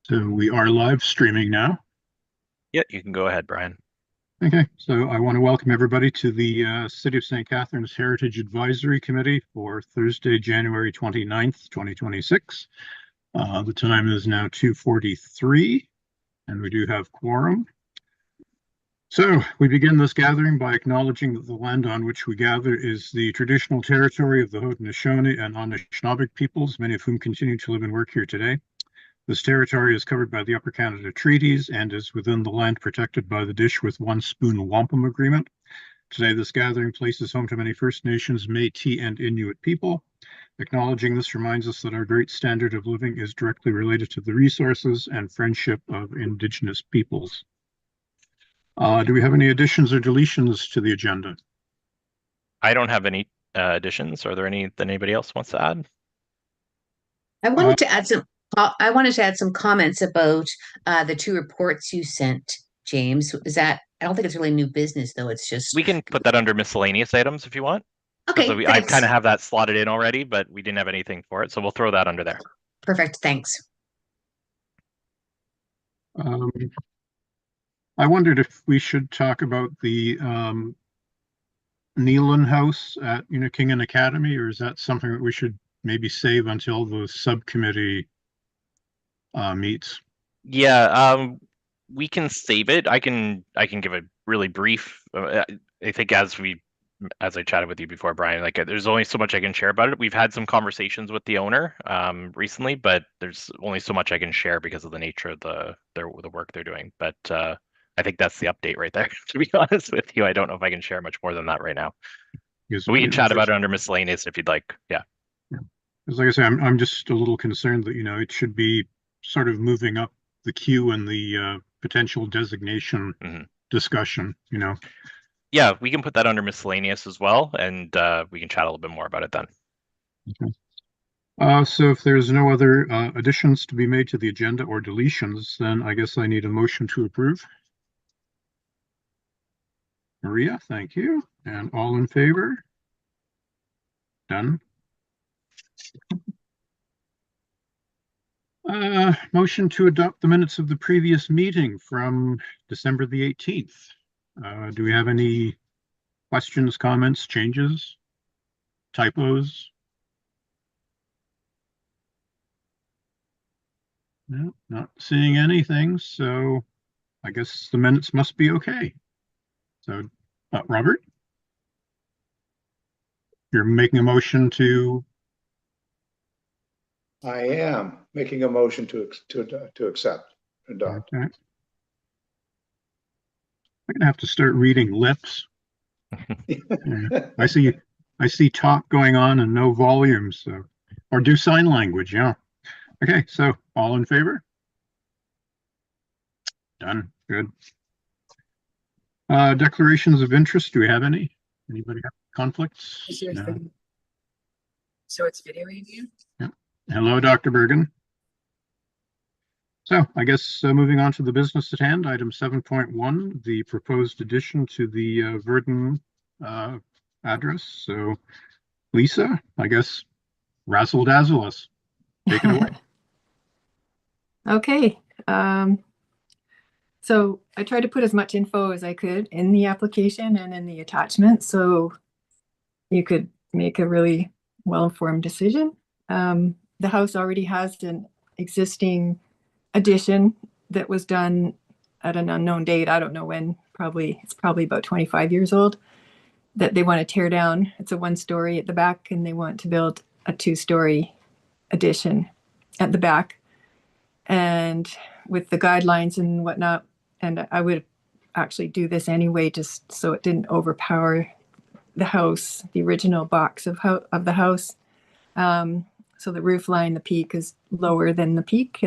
So we are live streaming now. Yeah, you can go ahead, Brian. Okay, so I want to welcome everybody to the City of St. Catharines Heritage Advisory Committee for Thursday, January 29th, 2026. The time is now 2:43, and we do have quorum. So we begin this gathering by acknowledging that the land on which we gather is the traditional territory of the Haudenosaunee and Anishinaabe peoples, many of whom continue to live and work here today. This territory is covered by the Upper Canada Treaties and is within the land protected by the Dish with One Spoon Wampum Agreement. Today, this gathering place is home to many First Nations, Métis, and Inuit people. Acknowledging this reminds us that our great standard of living is directly related to the resources and friendship of Indigenous peoples. Do we have any additions or deletions to the agenda? I don't have any additions. Are there any that anybody else wants to add? I wanted to add some. I wanted to add some comments about the two reports you sent, James. Is that? I don't think it's really new business, though. It's just We can put that under miscellaneous items if you want. okay. I Thanks. kind of have that slotted in already, but we didn't have anything for it, so we'll throw that under there. Perfect. Thanks. I wondered if we should talk about the Nealon House at Unakingan Academy, or is that something that we should maybe save until the subcommittee meets? Yeah, we can save it. I can give a really brief. I think as I chatted with you before, Brian, like there's only so much I can share about it. We've had some conversations with the owner recently, but there's only so much I can share because of the nature of the work they're doing. But I think that's the update right there. To be honest with you, I don't know if I can share much more than that right now. Because We can chat about it under miscellaneous if you'd like. Yeah. Because like I say, I'm just a little concerned that it should be sort of moving up the queue in the potential designation discussion. Yeah, we can put that under miscellaneous as well, and we can chat a little bit more about it then. Okay. So if there's no other additions to be made to the agenda or deletions, then I guess I need a motion to approve. Maria, thank you. And all in favor? Done. Motion to adopt the minutes of the previous meeting from December the 18th. Do we have any questions, comments, changes, typos? No, not seeing anything, so I guess the minutes must be okay. So, Robert, you're making a motion to. I am making a motion to accept, adopt. Okay. I'm gonna have to start reading lips. Yeah. I see talk going on and no volume, so or do sign language, yeah. Okay, so all in favor? Done. Good. Declarations of interest. Do we have any? Anybody have conflicts? No. So it's video review? Yeah. Hello, Dr. Bergen. So I guess moving on to the business at hand, item 7.1, the proposed addition to the Verdun address. So Lisa, I guess razzle dazzle us. Take it away. Okay. So I tried to put as much info as I could in the application and in the attachment so you could make a really well-informed decision. The house already has an existing addition that was done at an unknown date. I don't know when, it's probably about 25 years old, that they want to tear down. It's a 1-story at the back and they want to build a 2-story addition at the back. And with the guidelines and whatnot, and I would actually do this anyway, just so it didn't overpower the house, the original box of the house. So the roof line, the peak is lower than the peak,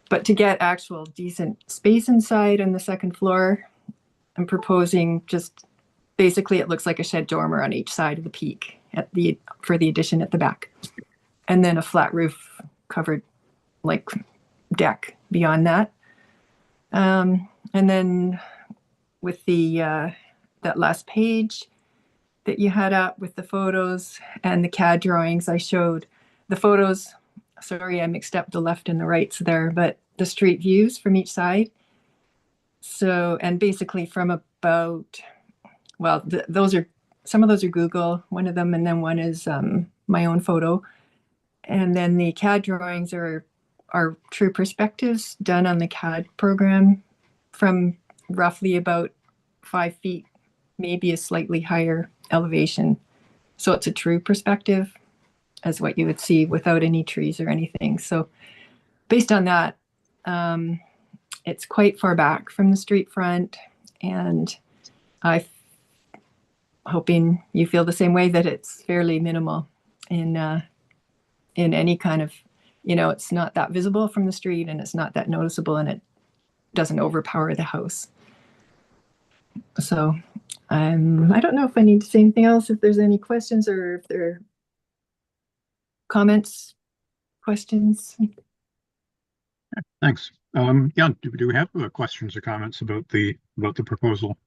but to get actual decent space inside on the second floor, I'm proposing just basically it looks like a shed dormer on each side of the peak for the addition at the back, and then a flat roof covered like deck beyond that. And then with the that last page that you had up with the photos and the CAD drawings, I showed the photos sorry, I mixed up the left and the rights there, but the street views from each side. So, and basically from about, well, those are, some of those are Google, one of them, and then one is my own photo. And then the CAD drawings are true perspectives done on the CAD program from roughly about 5 feet, maybe a slightly higher elevation. So it's a true perspective as what you would see without any trees or anything. So based on that, it's quite far back from the street front, and I'm hoping you feel the same way, that it's fairly minimal in any kind of, it's not that visible from the street, and it's not that noticeable, and it doesn't overpower the house. So I don't know if I need to say anything else, if there's any questions or if there are comments, questions. Thanks. Yeah, do we have questions or comments about the proposal?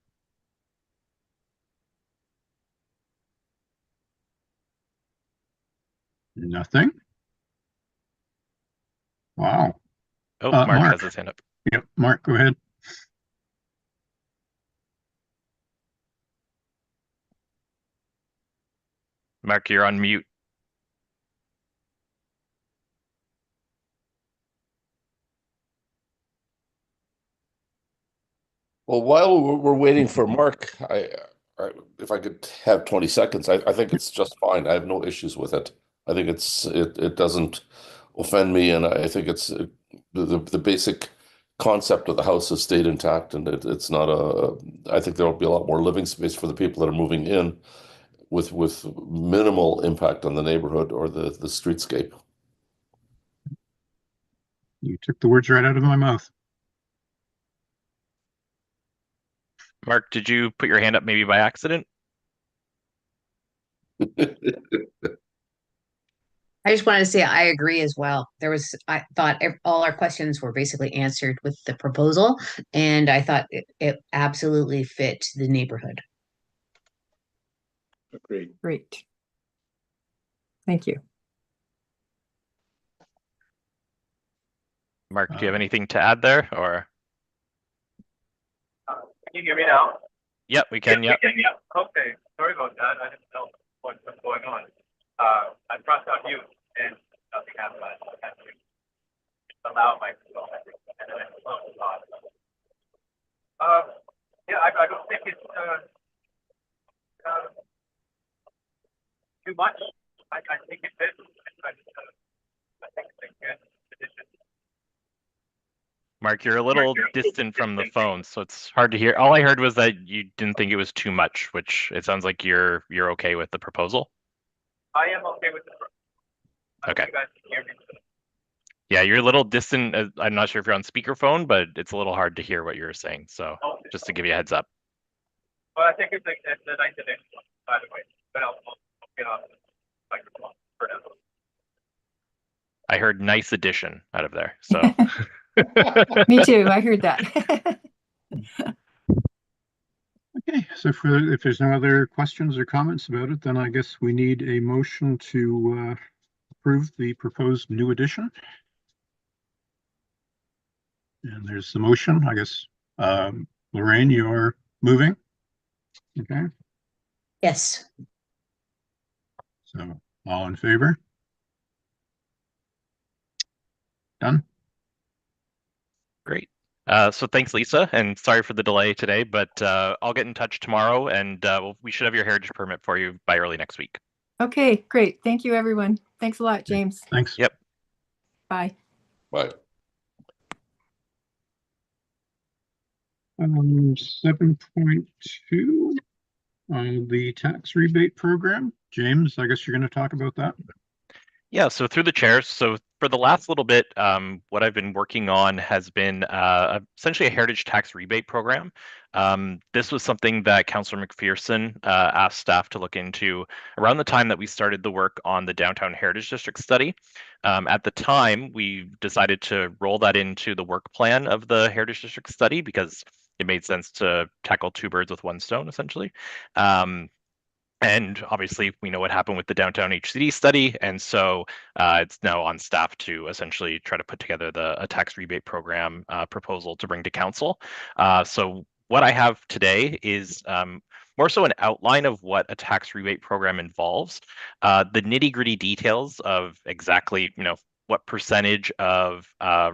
Nothing? Wow. Oh, Mark Mark. has his hand up. Yep, Mark, go ahead. Mark, you're on mute. Well, while we're waiting for Mark, if I could have 20 seconds, I think it's just fine. I have no issues with it. I think it doesn't offend me, and I think it's the basic concept of the house has stayed intact, and it's not I think there will be a lot more living space for the people that are moving in, with minimal impact on the neighborhood or the streetscape. You took the words right out of my mouth. Mark, did you put your hand up maybe by accident? I just wanted to say I agree as well. I thought all our questions were basically answered with the proposal, and I thought it absolutely fit the neighborhood. Agreed. Great. Thank you. Mark, do you have anything to add there, or? Can you hear me now? Yep, we can. Yep. Okay. Sorry about that. I didn't know what was going on. I pressed on mute and nothing happened. I had to allow my phone, and then I closed it off. Yeah, I don't think it's too much. I think it fits. I think it's a good addition. Mark, you're a little distant from the phone, so it's hard to hear. All I heard was that you didn't think it was too much, which it sounds like you're okay with the proposal. I am okay with the proposal. Okay. You guys can hear me. Yeah, you're a little distant. I'm not sure if you're on speakerphone, but it's a little hard to hear what you're saying. So just to give you a heads up. Well, I think it's a nice addition, by the way. But I'll get off the microphone for now. I heard nice addition out of there. So Me too. I heard that. Okay, so if there's no other questions or comments about it, then I guess we need a motion to approve the proposed new addition. And there's the motion, I guess. Lorraine, you're moving. Okay, Yes. so all in favor? Done. great. So thanks, Lisa, and sorry for the delay today, but I'll get in touch tomorrow, and we should have your heritage permit for you by early next week. Okay, great. Thank you, everyone. Thanks a lot, James. Thanks. Yep. Bye. Bye. 7.2 on the tax rebate program. James, I guess you're going to talk about that. Yeah, so through the chairs. So for the last little bit, what I've been working on has been essentially a heritage tax rebate program. This was something that Councillor McPherson asked staff to look into around the time that we started the work on the Downtown Heritage District study. At the time, we decided to roll that into the work plan of the Heritage District study because it made sense to tackle two birds with one stone, essentially. And obviously, we know what happened with the downtown HCD study, and so it's now on staff to essentially try to put together a tax rebate program proposal to bring to council. So what I have today is more so an outline of what a tax rebate program involves. The nitty-gritty details of exactly, what percentage of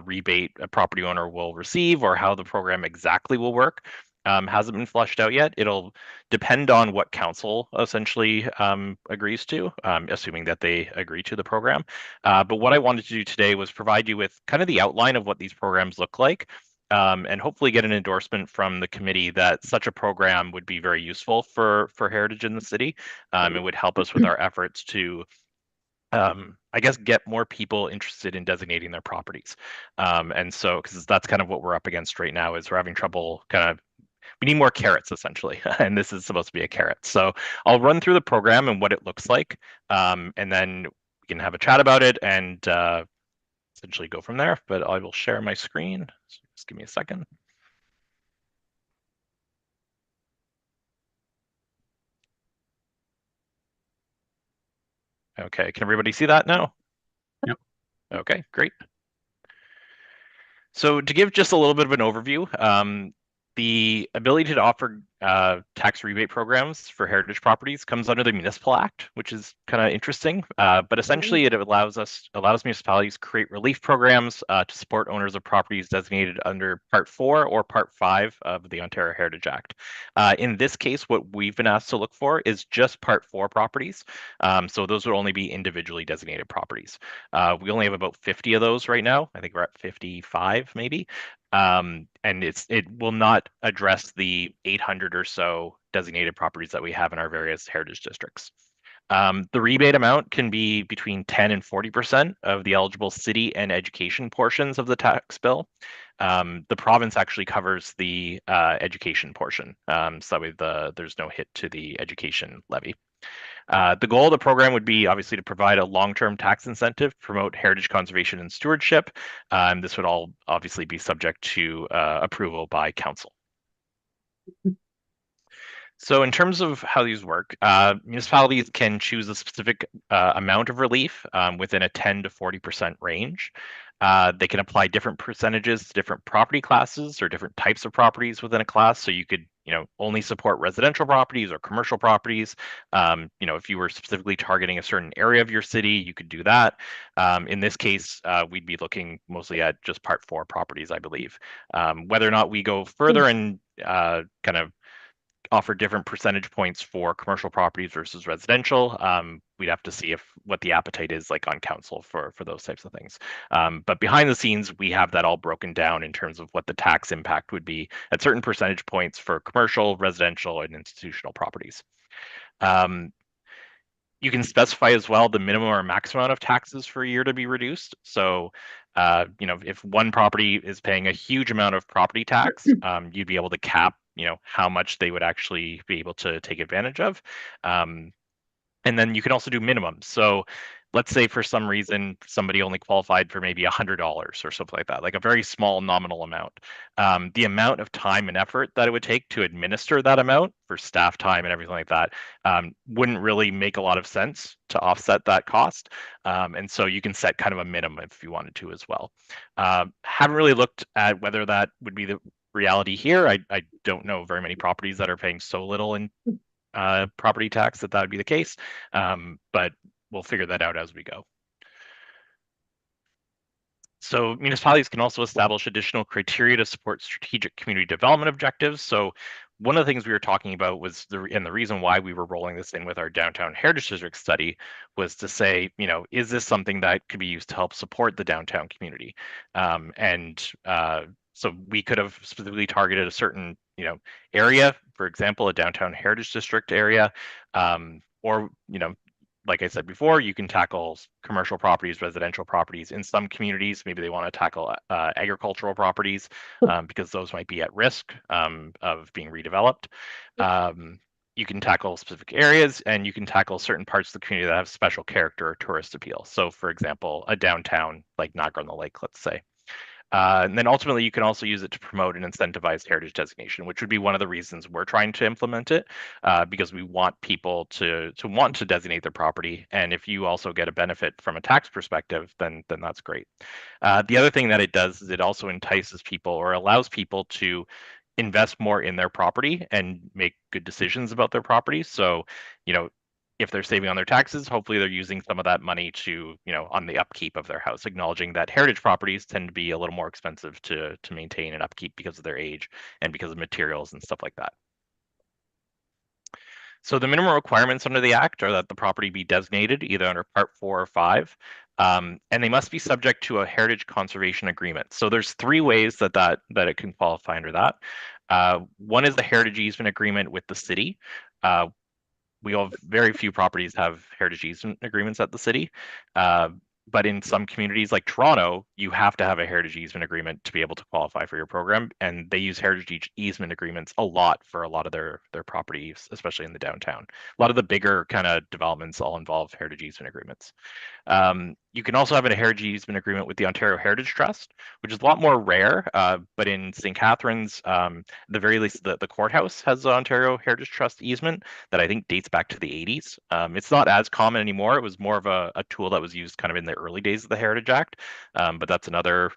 rebate a property owner will receive or how the program exactly will work hasn't been fleshed out yet. It'll depend on what council essentially agrees to, assuming that they agree to the program. But what I wanted to do today was provide you with kind of the outline of what these programs look like, and hopefully get an endorsement from the committee that such a program would be very useful for heritage in the city. It would help us with our efforts to I guess get more people interested in designating their properties. And so, because that's kind of what we're up against right now, is we're having trouble we need more carrots essentially, and this is supposed to be a carrot. So I'll run through the program and what it looks like, and then we can have a chat about it and essentially go from there. But I will share my screen. So just give me a second. Okay, can everybody see that now? Yep. Okay, great. So to give just a little bit of an overview, the ability to offer tax rebate programs for heritage properties comes under the Municipal Act, which is kind of interesting. But essentially, it allows municipalities to create relief programs to support owners of properties designated under Part 4 or Part 5 of the Ontario Heritage Act. In this case, what we've been asked to look for is just Part 4 properties. So those would only be individually designated properties. We only have about 50 of those right now. I think we're at 55 maybe. And it will not address the 800 or so designated properties that we have in our various heritage districts. The rebate amount can be between 10 and 40% of the eligible city and education portions of the tax bill. The province actually covers the education portion, so that way there's no hit to the education levy. The goal of the program would be obviously to provide a long-term tax incentive to promote heritage conservation and stewardship. This would all obviously be subject to approval by council. So in terms of how these work, municipalities can choose a specific amount of relief within a 10 to 40% range. They can apply different percentages to different property classes or different types of properties within a class. So you could, only support residential properties or commercial properties. If you were specifically targeting a certain area of your city, you could do that. In this case, we'd be looking mostly at just Part 4 properties, I believe. Whether or not we go further and kind of offer different percentage points for commercial properties versus residential. We'd have to see what the appetite is like on council for those types of things. But behind the scenes, we have that all broken down in terms of what the tax impact would be at certain percentage points for commercial, residential, and institutional properties. You can specify as well the minimum or maximum amount of taxes for a year to be reduced. So, if one property is paying a huge amount of property tax, you'd be able to cap, how much they would actually be able to take advantage of. And then you can also do minimums. So let's say for some reason somebody only qualified for maybe $100 or something like that, like a very small nominal amount. The amount of time and effort that it would take to administer that amount for staff time and everything like that wouldn't really make a lot of sense to offset that cost. And so you can set kind of a minimum if you wanted to as well. Haven't really looked at whether that would be the reality here. I don't know very many properties that are paying so little in property tax that would be the case, but we'll figure that out as we go. So municipalities can also establish additional criteria to support strategic community development objectives. So one of the things we were talking about was the reason why we were rolling this in with our downtown heritage district study was to say, is this something that could be used to help support the downtown community? So we could have specifically targeted a certain, area, for example, a downtown heritage district area, or, like I said before, you can tackle commercial properties, residential properties. In some communities, maybe they want to tackle agricultural properties because those might be at risk of being redeveloped. You can tackle specific areas, and you can tackle certain parts of the community that have special character or tourist appeal. So, for example, a downtown like Niagara on the Lake, let's say. And then ultimately, you can also use it to promote and incentivize heritage designation, which would be one of the reasons we're trying to implement it, because we want people to want to designate their property. And if you also get a benefit from a tax perspective, then that's great. The other thing that it does is it also entices people or allows people to invest more in their property and make good decisions about their property. So, if they're saving on their taxes, hopefully they're using some of that money to, on the upkeep of their house, acknowledging that heritage properties tend to be a little more expensive to maintain and upkeep because of their age and because of materials and stuff like that. So the minimum requirements under the Act are that the property be designated either under Part 4 or 5, and they must be subject to a heritage conservation agreement. So there's 3 ways that it can qualify under that. One is the heritage easement agreement with the city. We have very few properties have heritage easement agreements at the city. But in some communities like Toronto, you have to have a heritage easement agreement to be able to qualify for your program. And they use heritage easement agreements a lot for a lot of their properties, especially in the downtown. A lot of the bigger kind of developments all involve heritage easement agreements. You can also have a heritage easement agreement with the Ontario Heritage Trust, which is a lot more rare. But in St. Catharines, the very least, the courthouse has an Ontario Heritage Trust easement that I think dates back to the 80s. It's not as common anymore. It was more of a tool that was used kind of in the early days of the Heritage Act. But that's another,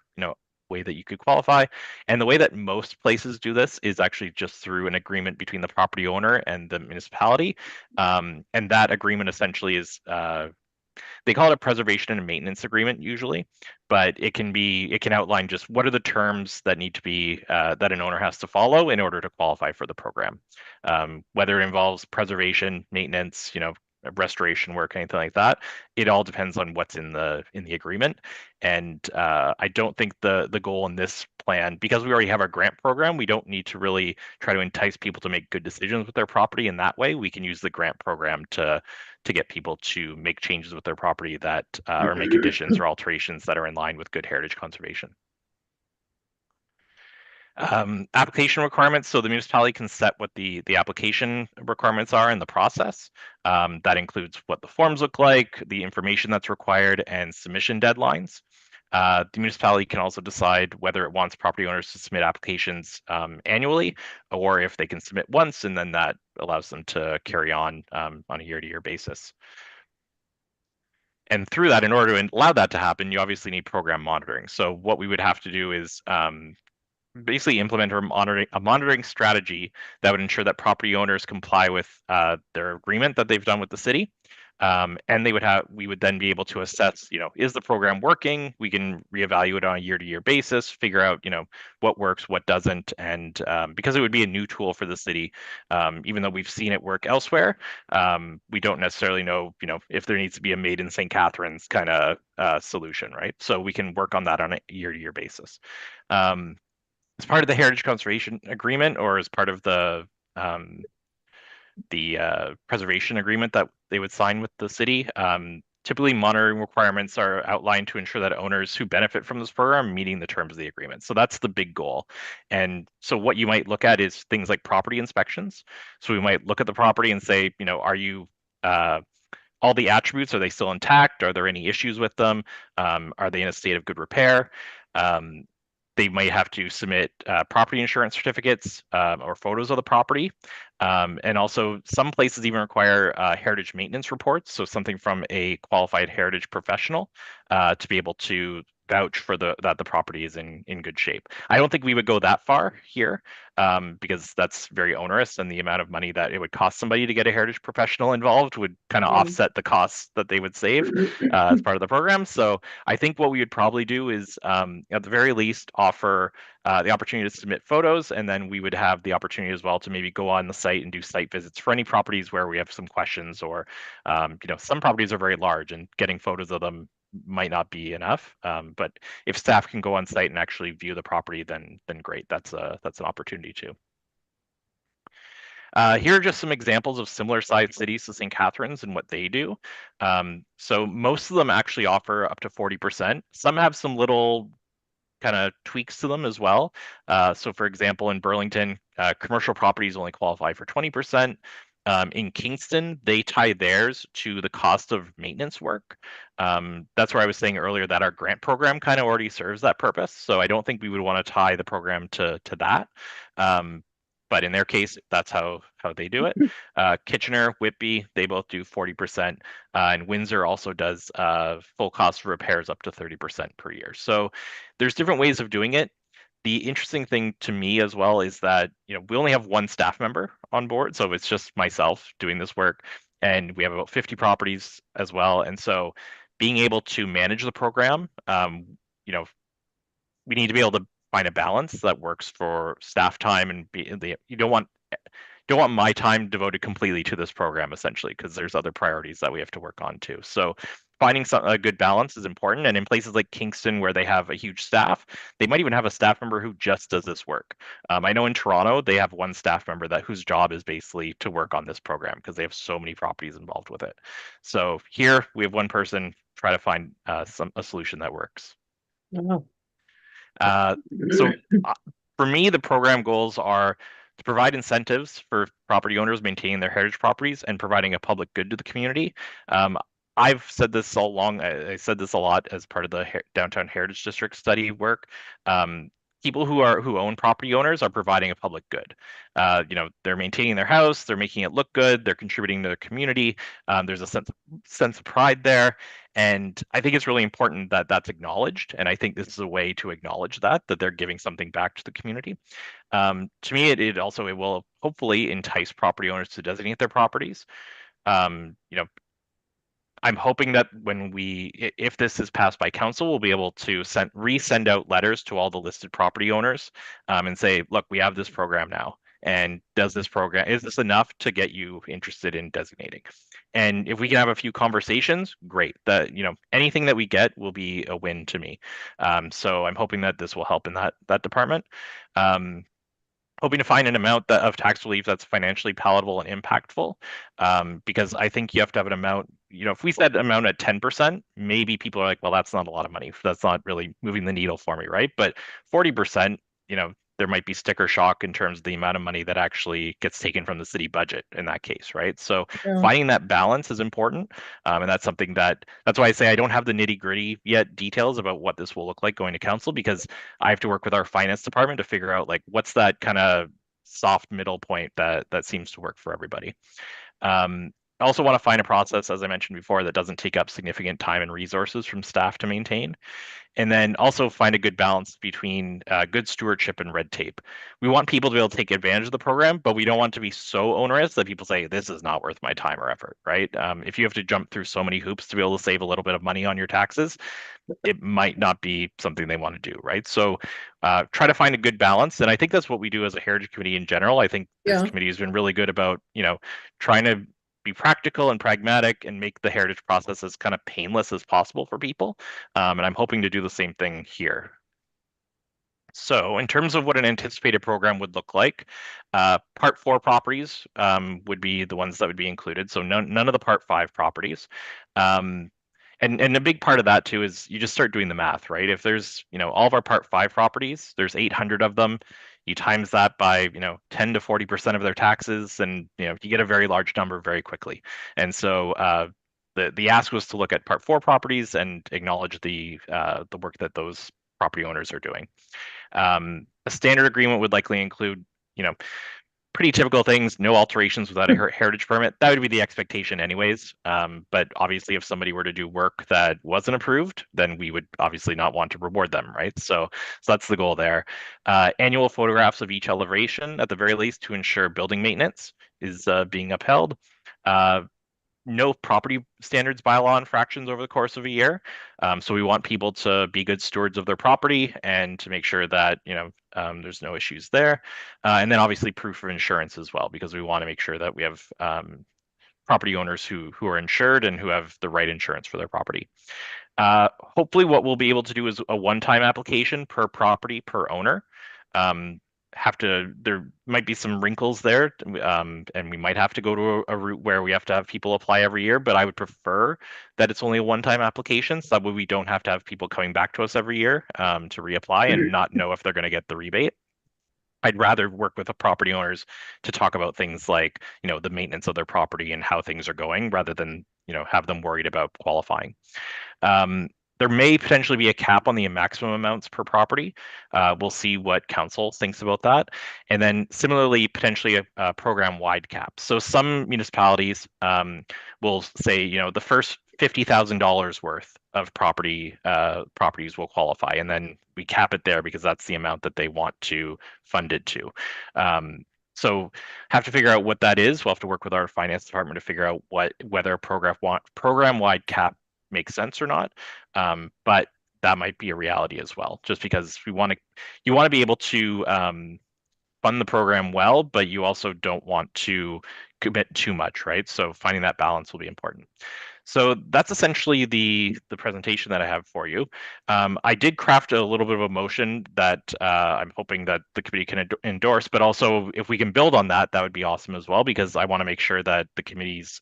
way that you could qualify. And the way that most places do this is actually just through an agreement between the property owner and the municipality. And that agreement essentially is they call it a preservation and maintenance agreement usually, but it can outline just what are the terms that need to be that an owner has to follow in order to qualify for the program. Whether it involves preservation, maintenance, restoration work, anything like that, it all depends on what's in the agreement. And I don't think the goal in this plan, because we already have our grant program, we don't need to really try to entice people to make good decisions with their property in that way. We can use the grant program to get people to make changes with their property that or make additions or alterations that are in line with good heritage conservation. Application requirements. So the municipality can set what the application requirements are in the process. That includes what the forms look like, the information that's required, and submission deadlines. The municipality can also decide whether it wants property owners to submit applications annually, or if they can submit once, and then that allows them to carry on a year-to-year basis. And through that, in order to allow that to happen, you obviously need program monitoring. So what we would have to do is basically implement a monitoring strategy that would ensure that property owners comply with their agreement that they've done with the city. And we would then be able to assess, is the program working? We can reevaluate on a year-to-year basis, figure out, what works, what doesn't. And because it would be a new tool for the city, even though we've seen it work elsewhere, we don't necessarily know, if there needs to be a made in St. Catharines kind of solution, right? So we can work on that on a year-to-year basis. As part of the Heritage Conservation Agreement, or as part of the preservation agreement that they would sign with the city, typically monitoring requirements are outlined to ensure that owners who benefit from this program are meeting the terms of the agreement. So that's the big goal. And so what you might look at is things like property inspections. So we might look at the property and say, are you all the attributes, are they still intact? Are there any issues with them? Are they in a state of good repair? They might have to submit property insurance certificates or photos of the property. And also some places even require heritage maintenance reports. So something from a qualified heritage professional to be able to vouch for that the property is in good shape. I don't think we would go that far here because that's very onerous, and the amount of money that it would cost somebody to get a heritage professional involved would kind of offset the costs that they would save as part of the program. So I think what we would probably do is at the very least offer the opportunity to submit photos, and then we would have the opportunity as well to maybe go on the site and do site visits for any properties where we have some questions, or some properties are very large and getting photos of them might not be enough. But if staff can go on site and actually view the property, then great. That's an opportunity too. Here are just some examples of similar sized cities to St. Catharines and what they do. So most of them actually offer up to 40%. Some have some little kind of tweaks to them as well. So for example, in Burlington, commercial properties only qualify for 20%. In Kingston, they tie theirs to the cost of maintenance work. That's where I was saying earlier that our grant program kind of already serves that purpose. So I don't think we would want to tie the program to that. But in their case, that's how they do it. Kitchener, Whitby, they both do 40%, and Windsor also does full cost repairs up to 30% per year. So there's different ways of doing it. The interesting thing to me as well is that, we only have one staff member on board, so it's just myself doing this work, and we have about 50 properties as well. And so being able to manage the program, we need to be able to find a balance that works for staff time, and you don't want my time devoted completely to this program, essentially, because there's other priorities that we have to work on too. So finding a good balance is important. And in places like Kingston, where they have a huge staff, they might even have a staff member who just does this work. I know in Toronto, they have one staff member whose job is basically to work on this program because they have so many properties involved with it. So here we have one person try to find a solution that works. Oh, So for me, the program goals are to provide incentives for property owners maintaining their heritage properties and providing a public good to the community. I've said this all along. I said this a lot as part of the Downtown Heritage District study work. People who own property owners are providing a public good. They're maintaining their house, they're making it look good, they're contributing to the community. There's a sense of pride there, and I think it's really important that that's acknowledged. And I think this is a way to acknowledge that they're giving something back to the community. To me, it will hopefully entice property owners to designate their properties. I'm hoping that if this is passed by council, we'll be able to resend out letters to all the listed property owners, and say, look, we have this program now. And is this enough to get you interested in designating? And if we can have a few conversations, great. Anything that we get will be a win to me. So I'm hoping that this will help in that department. Hoping to find an amount of tax relief that's financially palatable and impactful, because I think you have to have an amount. If we set amount at 10%, maybe people are like, well, that's not a lot of money. That's not really moving the needle for me, right? But 40%, there might be sticker shock in terms of the amount of money that actually gets taken from the city budget in that case, right? So yeah. finding that balance is important, and that's something that's why I say I don't have the nitty gritty yet details about what this will look like going to council, because I have to work with our finance department to figure out like what's that kind of soft middle point that seems to work for everybody. I also want to find a process, as I mentioned before, that doesn't take up significant time and resources from staff to maintain. And then also find a good balance between good stewardship and red tape. We want people to be able to take advantage of the program, but we don't want it to be so onerous that people say, this is not worth my time or effort, right? If you have to jump through so many hoops to be able to save a little bit of money on your taxes, it might not be something they want to do, right? So try to find a good balance. And I think that's what we do as a heritage committee in general. I think this committee has been really good about, trying to be practical and pragmatic and make the heritage process as kind of painless as possible for people. And I'm hoping to do the same thing here. So in terms of what an anticipated program would look like, Part 4 properties would be the ones that would be included. So none of the Part 5 properties. And a big part of that too is you just start doing the math, right? If there's, all of our Part 5 properties, there's 800 of them. You times that by, 10 to 40% of their taxes, and you get a very large number very quickly. And so the ask was to look at Part 4 properties and acknowledge the work that those property owners are doing. A standard agreement would likely include, pretty typical things, no alterations without a heritage permit. That would be the expectation anyways. But obviously if somebody were to do work that wasn't approved, then we would obviously not want to reward them, right? So that's the goal there. Annual photographs of each elevation at the very least to ensure building maintenance is being upheld. No property standards bylaw infractions over the course of a year. So we want people to be good stewards of their property and to make sure that, there's no issues there. And then obviously proof of insurance as well, because we want to make sure that we have property owners who are insured and who have the right insurance for their property. Hopefully what we'll be able to do is a one-time application per property per owner. There might be some wrinkles there, and we might have to go to a route where we have to have people apply every year, but I would prefer that it's only a one-time application, so that way we don't have to have people coming back to us every year to reapply and not know if they're going to get the rebate. I'd rather work with the property owners to talk about things like, the maintenance of their property and how things are going, rather than, have them worried about qualifying. There may potentially be a cap on the maximum amounts per property. We'll see what council thinks about that. And then similarly, potentially a program-wide cap. So some municipalities will say, the first $50,000 worth of properties will qualify, and then we cap it there because that's the amount that they want to fund it to. So have to figure out what that is. We'll have to work with our finance department to figure out whether a program-wide cap makes sense or not. But that might be a reality as well, just because you want to be able to fund the program well, but you also don't want to commit too much, right? So finding that balance will be important. So that's essentially the presentation that I have for you. I did craft a little bit of a motion that I'm hoping that the committee can endorse, but also if we can build on that, that would be awesome as well, because I want to make sure that the committee's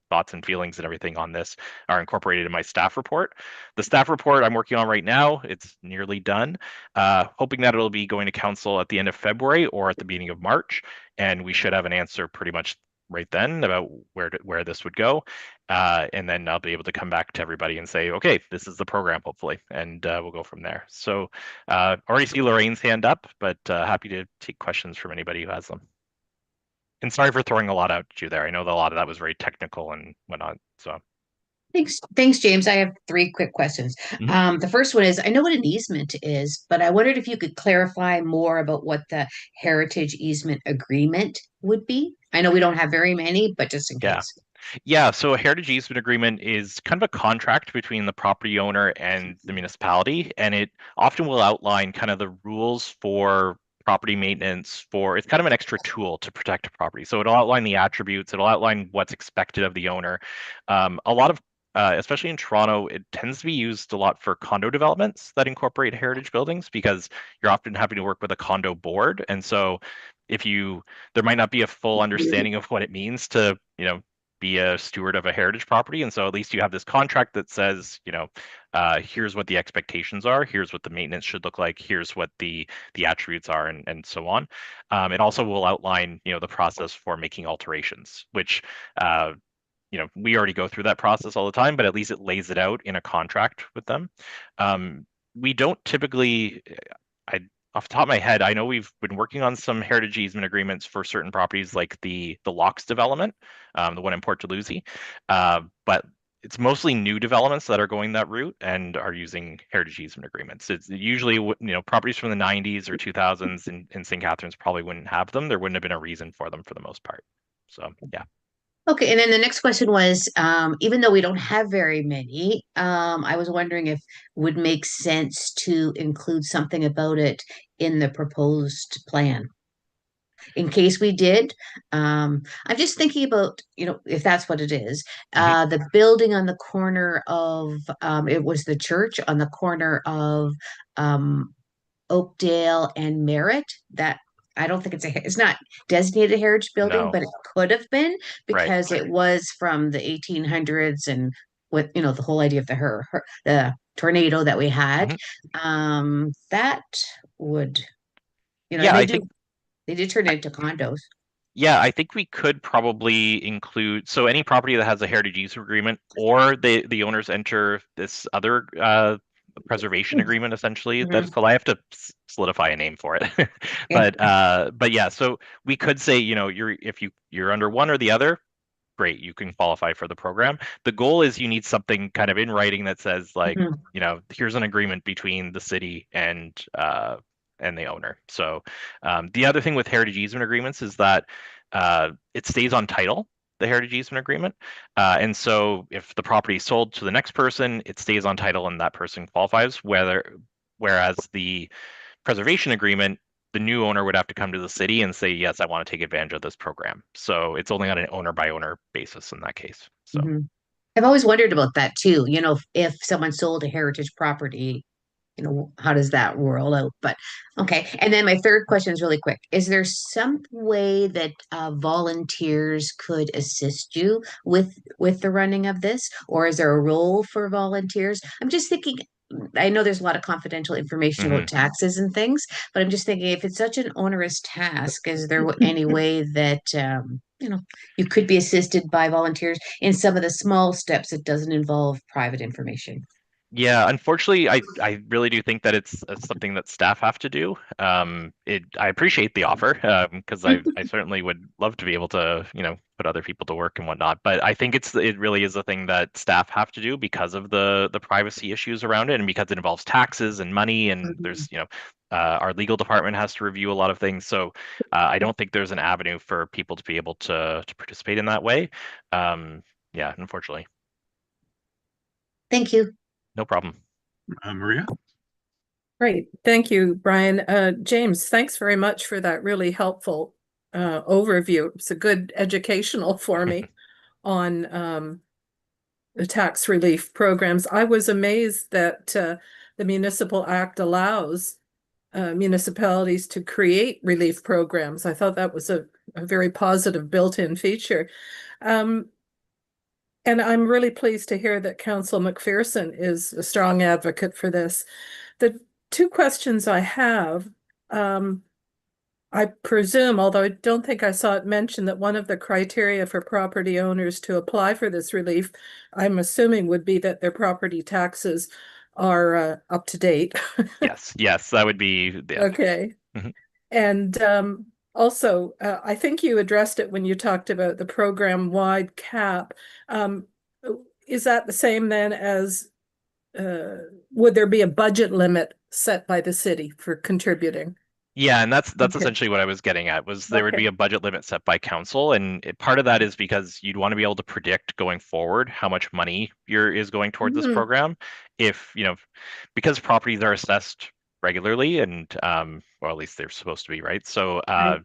thoughts and feelings and everything on this are incorporated in my staff report. The staff report I'm working on right now, it's nearly done. Hoping that it'll be going to council at the end of February or at the beginning of March, and we should have an answer pretty much right then about where this would go. And then I'll be able to come back to everybody and say, okay, this is the program, hopefully, and we'll go from there. So already see Lorraine's hand up, but happy to take questions from anybody who has them. And sorry for throwing a lot out at you there. I know that a lot of that was very technical and whatnot. So Thanks, James. I have 3 quick questions. Mhm. The first one is, I know what an easement is, but I wondered if you could clarify more about what the heritage easement agreement would be. I know we don't have very many, but just in Yeah. case. Yeah, so a heritage easement agreement is kind of a contract between the property owner and the municipality, and it often will outline kind of the rules for property maintenance. It's kind of an extra tool to protect a property. So it'll outline the attributes, it'll outline what's expected of the owner. A lot of especially in Toronto, it tends to be used a lot for condo developments that incorporate heritage buildings, because you're often having to work with a condo board. And so there might not be a full understanding of what it means to, be a steward of a heritage property. And so at least you have this contract that says, here's what the expectations are, here's what the maintenance should look like, here's what the attributes are, and so on. It also will outline, the process for making alterations, which we already go through that process all the time, but at least it lays it out in a contract with them. We don't typically, off the top of my head, I know we've been working on some heritage easement agreements for certain properties, like the Locks development, the one in Port Dalhousie, but it's mostly new developments that are going that route and are using heritage easement agreements. It's usually, properties from the 90s or 2000s in St. Catharines probably wouldn't have them. There wouldn't have been a reason for them for the most part. So, yeah. Okay, and then the next question was, even though we don't have very many, I was wondering if it would make sense to include something about it in the proposed plan. In case we did, I'm just thinking about, if that's what it is, the building on the corner of, it was the church on the corner of Oakdale and Merritt, that I don't think it's not designated a heritage building, No. but it could have been, Right. because it was from the 1800s, and with, the whole idea of the tornado that we had. That would, Yeah, I think they did turn it into condos. Yeah, I think we could probably include, so any property that has a heritage easement agreement, or the owners enter this other preservation agreement, essentially. That's called. I have to solidify a name for it. But yeah, so we could say, if you're under one or the other, great, you can qualify for the program. The goal is you need something kind of in writing that says, like, here's an agreement between the city and the owner. So the other thing with heritage easement agreements is that it stays on title, the heritage easement agreement. And so if the property is sold to the next person, it stays on title and that person qualifies. Whereas the preservation agreement, the new owner would have to come to the city and say, yes, I want to take advantage of this program. So it's only on an owner by owner basis in that case. So I've always wondered about that too. If someone sold a heritage property, how does that roll out? But okay. And then my third question is really quick. Is there some way that volunteers could assist you with the running of this? Or is there a role for volunteers? I'm just thinking, I know there's a lot of confidential information Mhm. about taxes and things, but I'm just thinking if it's such an onerous task, is there any way that, you could be assisted by volunteers in some of the small steps that doesn't involve private information? Yeah, unfortunately, I really do think that it's something that staff have to do. I appreciate the offer, because I certainly would love to be able to, put other people to work and whatnot. But I think it really is a thing that staff have to do because of the privacy issues around it, and because it involves taxes and money, and there's, our legal department has to review a lot of things. So I don't think there's an avenue for people to be able to participate in that way. Yeah, unfortunately, Thank you. no problem. Maria? Great. Thank you, Brian. James, thanks very much for that really helpful overview. It's a good educational for me on the tax relief programs. I was amazed that the Municipal Act allows municipalities to create relief programs. I thought that was a very positive built-in feature. And I'm really pleased to hear that Council McPherson is a strong advocate for this. The two questions I have, I presume, although I don't think I saw it mentioned, that one of the criteria for property owners to apply for this relief, I'm assuming, would be that their property taxes are up to date. Yes, that would be, yeah. Okay. Mhm. And also, I think you addressed it when you talked about the program-wide cap. Is that the same then as, would there be a budget limit set by the city for contributing? Yeah, and that's Okay. essentially what I was getting at, was there would Okay. be a budget limit set by council, and part of that is because you'd want to be able to predict going forward how much money is going towards this Mhm. program. If, because properties are assessed regularly, and or at least they're supposed to be, right? So Right.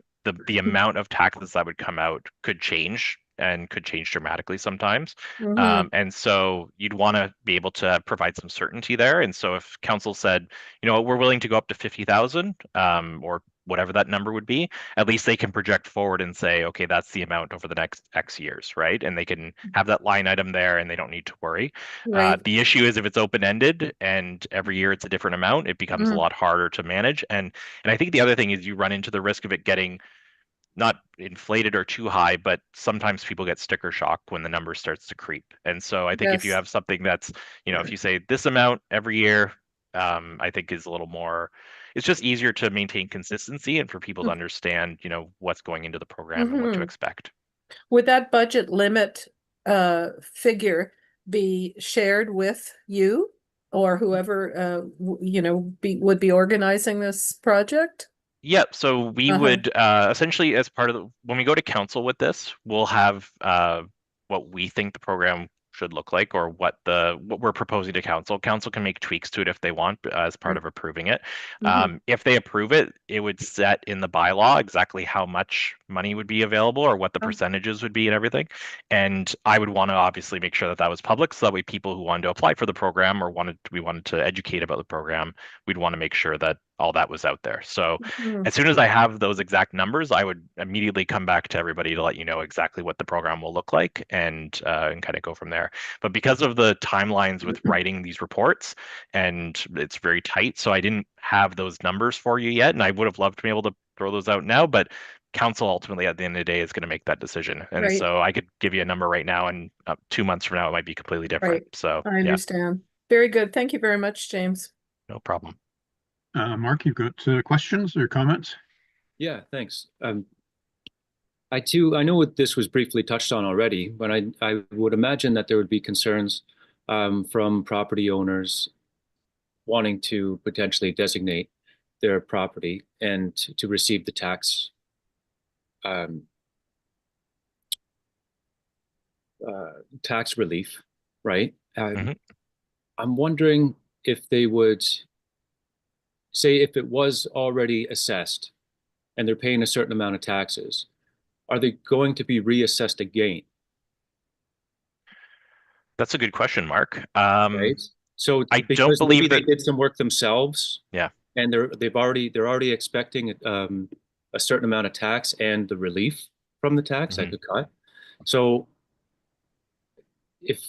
the amount of taxes that would come out could change, and could change dramatically sometimes. Mhm. And so you'd want to be able to provide some certainty there. And so if council said, we're willing to go up to 50,000, or whatever that number would be, at least they can project forward and say, okay, that's the amount over the next X years, right? And they can have that line item there, and they don't need to worry. Right. The issue is if it's open-ended and every year it's a different amount, it becomes a lot harder to manage. And I think the other thing is you run into the risk of it getting not inflated or too high, but sometimes people get sticker shock when the number starts to creep. And so I think if you Yes. have something that's, if you say this amount every year, I think is a little more, it's just easier to maintain consistency and for people to understand, what's going into the program and what to Mhm. expect. Would that budget limit figure be shared with you or whoever would be organizing this project? Yep. So we Uh-huh. would essentially, as part of when we go to council with this, we'll have what we think the program should look like, or what we're proposing to council. Council can make tweaks to it if they want as part of approving it. If they approve it, it would set in the bylaw exactly how much money would be available, or what the percentages would be and everything. And I would want to obviously make sure that that was public, so that way people who wanted to apply for the program, or we wanted to educate about the program, we'd want to make sure that all that was out there. So as soon as I have those exact numbers, I would immediately come back to everybody to let you know exactly what the program will look like, and kind of go from there. But because of the timelines with writing these reports, and it's very tight, so I didn't have those numbers for you yet, and I would have loved to be able to throw those out now, but council ultimately at the end of the day is going to make that decision. And Right. so I could give you a number right now, and 2 months from now it might be completely different. Right. So I yeah, understand. Very good. Thank you very much, James. no problem. Mark, you've got questions or comments? Yeah, thanks. I know this was briefly touched on already, but I would imagine that there would be concerns from property owners wanting to potentially designate their property and to receive the tax tax relief, right? I'm wondering if they would say, if it was already assessed and they're paying a certain amount of taxes, are they going to be reassessed again? That's a good question, Mark. Right. So I don't because believe maybe that. they did some work themselves. Yeah. And they're already expecting a certain amount of tax and the relief from the tax I could cut. So if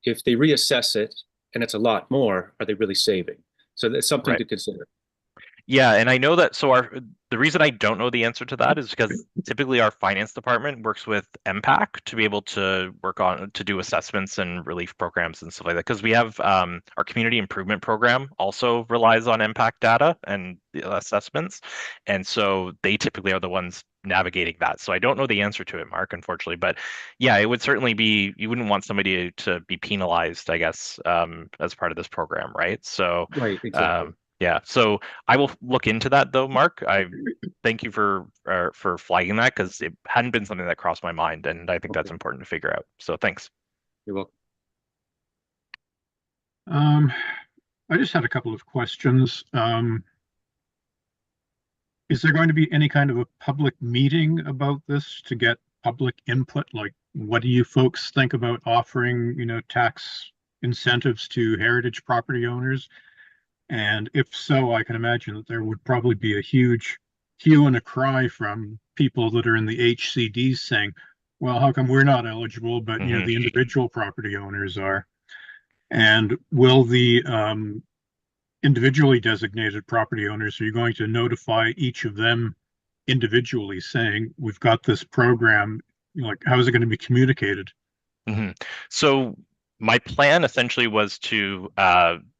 they reassess it and it's a lot more, are they really saving? So that's something Right. to consider. Yeah, and I know that. So the reason I don't know the answer to that is because typically our finance department works with MPAC to be able to do assessments and relief programs and stuff like that. Because we have our community improvement program also relies on MPAC data and the assessments, and so they typically are the ones navigating that. So I don't know the answer to it, Mark, unfortunately. But yeah, it would certainly be, you wouldn't want somebody to be penalized, I guess, as part of this program, right? So Right, exactly. yeah, so I will look into that though, Mark. I thank you for flagging that because it hadn't been something that crossed my mind, and I think that's Okay. important to figure out. So thanks. You're welcome. I just had a couple of questions. Is there going to be any kind of a public meeting about this to get public input? Like, what do you folks think about offering, tax incentives to heritage property owners? And if so, I can imagine that there would probably be a huge hue and a cry from people that are in the HCDs saying, well, how come we're not eligible, but the individual property owners are? And will the individually designated property owners, are you going to notify each of them individually saying, we've got this program, like, how is it going to be communicated? So my plan essentially was to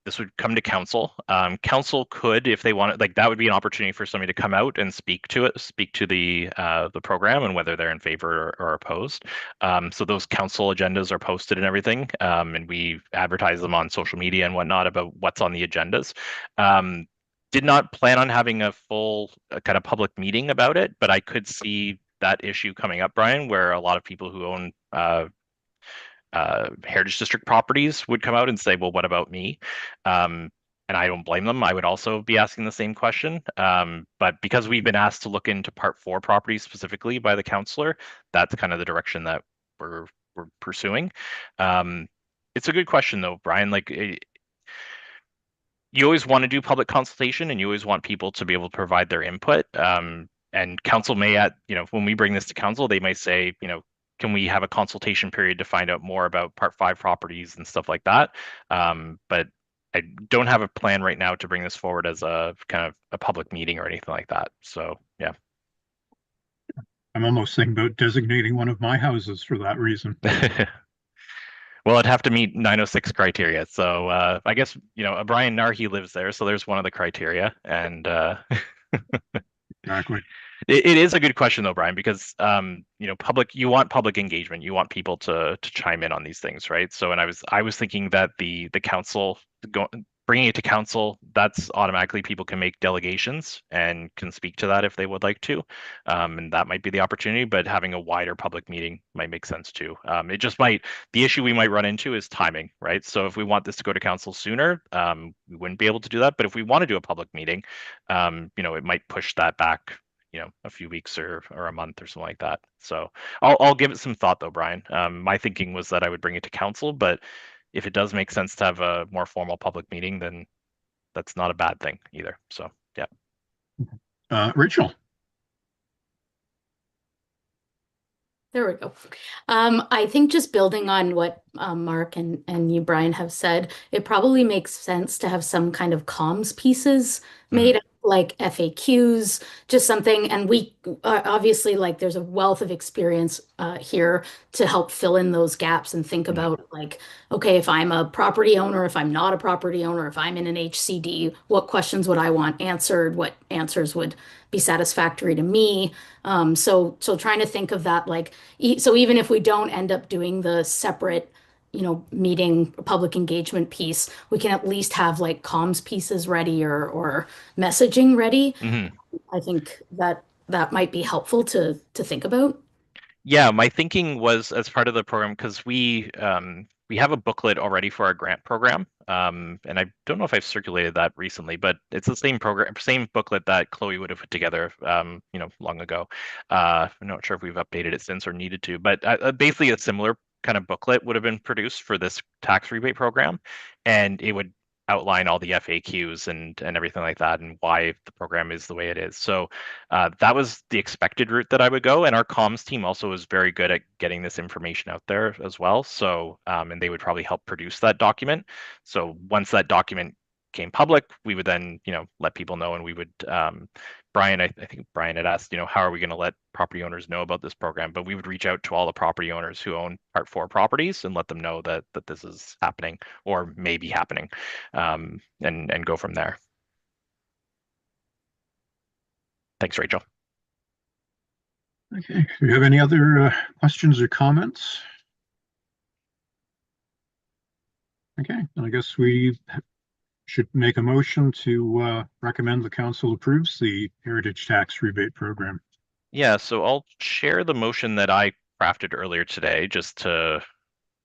this would come to council. Council could, if they wanted, like that would be an opportunity for somebody to come out and speak to the program and whether they're in favor or opposed. So those council agendas are posted and everything, and we advertise them on social media and whatnot about what's on the agendas. Did not plan on having a full kind of public meeting about it, but I could see that issue coming up, Brian, where a lot of people who own Heritage District properties would come out and say, well, what about me? And I don't blame them. I would also be asking the same question. But because we've been asked to look into Part 4 properties specifically by the councillor, that's kind of the direction that we're pursuing. It's a good question though, Brian. Like, you always want to do public consultation and you always want people to be able to provide their input. And council may, when we bring this to council, they may say, can we have a consultation period to find out more about Part 5 properties and stuff like that? But I don't have a plan right now to bring this forward as a kind of a public meeting or anything like that. So yeah. I'm almost thinking about designating one of my houses for that reason. Well, it'd have to meet 906 criteria. So I guess, Brian Narhi lives there. So there's one of the criteria. And Exactly. It is a good question though, Brian, because you want public engagement. You want people to chime in on these things, right? So, and I was thinking that the council bringing it to council, that's automatically people can make delegations and can speak to that if they would like to, and that might be the opportunity. But having a wider public meeting might make sense too. It just might. The issue we might run into is timing, right? So if we want this to go to council sooner, we wouldn't be able to do that. But if we want to do a public meeting, it might push that back a few weeks or a month or something like that. So I'll give it some thought though, Brian. My thinking was that I would bring it to council, but if it does make sense to have a more formal public meeting, then that's not a bad thing either. So yeah. Rachel. There we go. I think just building on what Mark and you, Brian, have said, it probably makes sense to have some kind of comms pieces made up, like FAQs, just something. And we obviously, like, there's a wealth of experience here to help fill in those gaps and think about, like, okay, if I'm a property owner, if I'm not a property owner, if I'm in an HCD, what questions would I want answered? What answers would be satisfactory to me? So trying to think of that, like, so even if we don't end up doing the separate, meeting public engagement piece, we can at least have like comms pieces ready or messaging ready. I think that might be helpful to think about. Yeah, my thinking was as part of the program, because we have a booklet already for our grant program, and I don't know if I've circulated that recently, but it's the same program, same booklet that Chloe would have put together, long ago. I'm not sure if we've updated it since or needed to, but basically a similar kind of booklet would have been produced for this tax rebate program, and it would outline all the FAQs and everything like that, and why the program is the way it is. So that was the expected route that I would go, and our comms team also was very good at getting this information out there as well. So and they would probably help produce that document. So once that document came public, we would then let people know, and we would Brian, I think Brian had asked, how are we going to let property owners know about this program? But we would reach out to all the property owners who own Part 4 properties and let them know that this is happening or may be happening, and go from there. Thanks, Rachel. Okay, do you have any other questions or comments? Okay, I guess we should make a motion to recommend the council approves the Heritage Tax Rebate Program. Yeah, so I'll share the motion that I crafted earlier today just to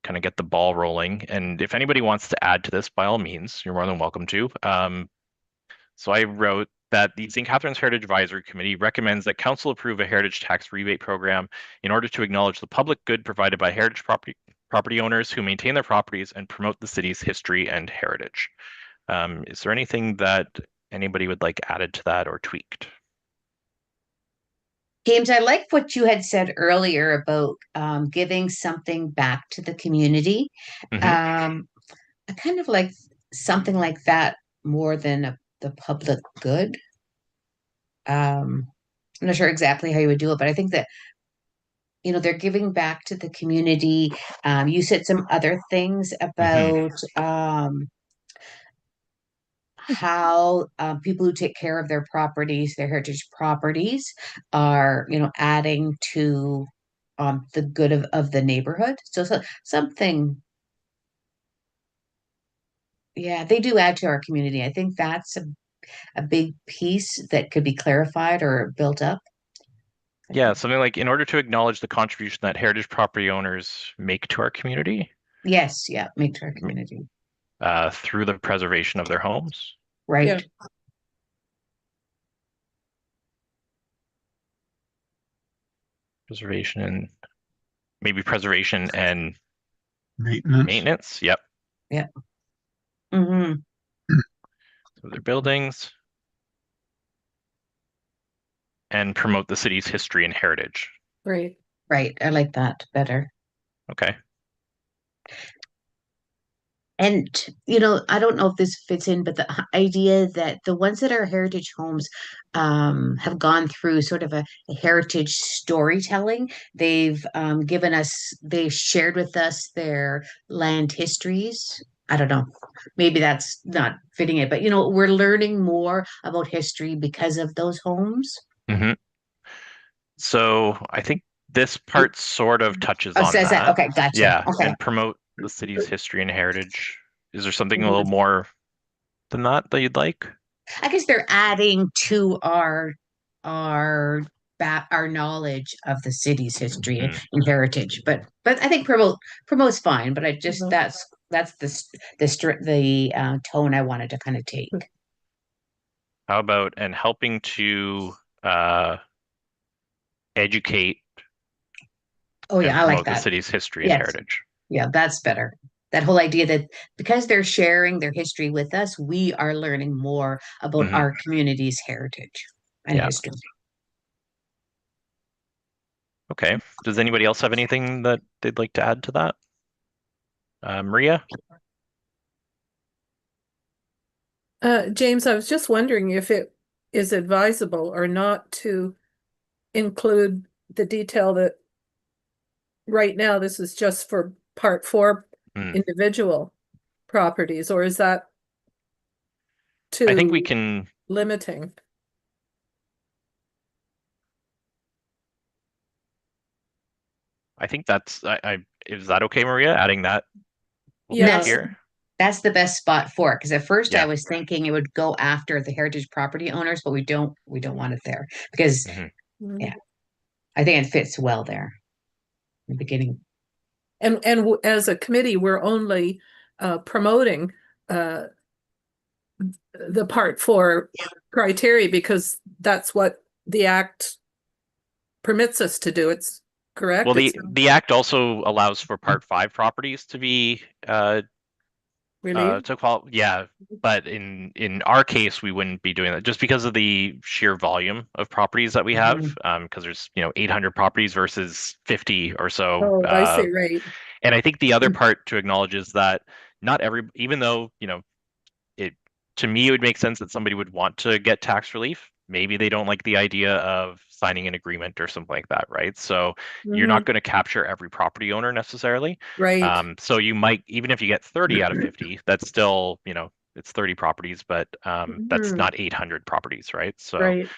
kind of get the ball rolling. And if anybody wants to add to this, by all means, you're more than welcome to. So I wrote that the St. Catharines Heritage Advisory Committee recommends that council approve a heritage tax rebate program in order to acknowledge the public good provided by heritage property owners who maintain their properties and promote the city's history and heritage. Is there anything that anybody would like added to that or tweaked? James, I like what you had said earlier about giving something back to the community. I kind of like something like that more than the public good. I'm not sure exactly how you would do it, but I think that they're giving back to the community. You said some other things about how people who take care of their properties, their heritage properties, are adding to the good of the neighborhood. So something, yeah, they do add to our community. I think that's a big piece that could be clarified or built up. Yeah, something like in order to acknowledge the contribution that heritage property owners make to our community. Yes, yeah, make to our community. Through the preservation of their homes. Right. Yeah. Preservation and maybe preservation and maintenance. Yep. Yeah. Mm-hmm. So their buildings. And promote the city's history and heritage. Right. Right. I like that better. Okay. And, I don't know if this fits in, but the idea that the ones that are heritage homes have gone through sort of a heritage storytelling. They've they've shared with us their land histories. I don't know. Maybe that's not fitting it, but, we're learning more about history because of those homes. Mm-hmm. So I think this part sort of touches on says that. Okay, gotcha. Yeah, okay. And promote the city's history and heritage. Is there something a little more than that you'd like? I guess they're adding to our knowledge of the city's history and heritage. But I think promote's fine. But I just that's the tone I wanted to kind of take. How about and helping to educate? Oh yeah, I like that. The city's history and heritage. Yeah, that's better. That whole idea that because they're sharing their history with us, we are learning more about our community's heritage and history. Okay. Does anybody else have anything that they'd like to add to that? Maria? James, I was just wondering if it is advisable or not to include the detail that right now this is just for Part 4 individual properties, or is that too I think we can limiting? I think that's is that okay, Maria, adding that here? That's the best spot for it, because at first I was thinking it would go after the heritage property owners, but we don't want it there because yeah, I think it fits well there in the beginning. And as a committee, we're only promoting the Part 4 criteria because that's what the Act permits us to do. It's correct. Well, the Act also allows for Part 5 properties to be relief? Yeah, but in our case, we wouldn't be doing that just because of the sheer volume of properties that we have. Because there's 800 properties versus 50 or so. Oh, I see, right. And I think the other part to acknowledge is that not even though it to me it would make sense that somebody would want to get tax relief. Maybe they don't like the idea of signing an agreement or something like that, right? So you're not going to capture every property owner necessarily. Right. So you might, even if you get 30 out of 50, that's still, it's 30 properties, but that's not 800 properties, right? So Right.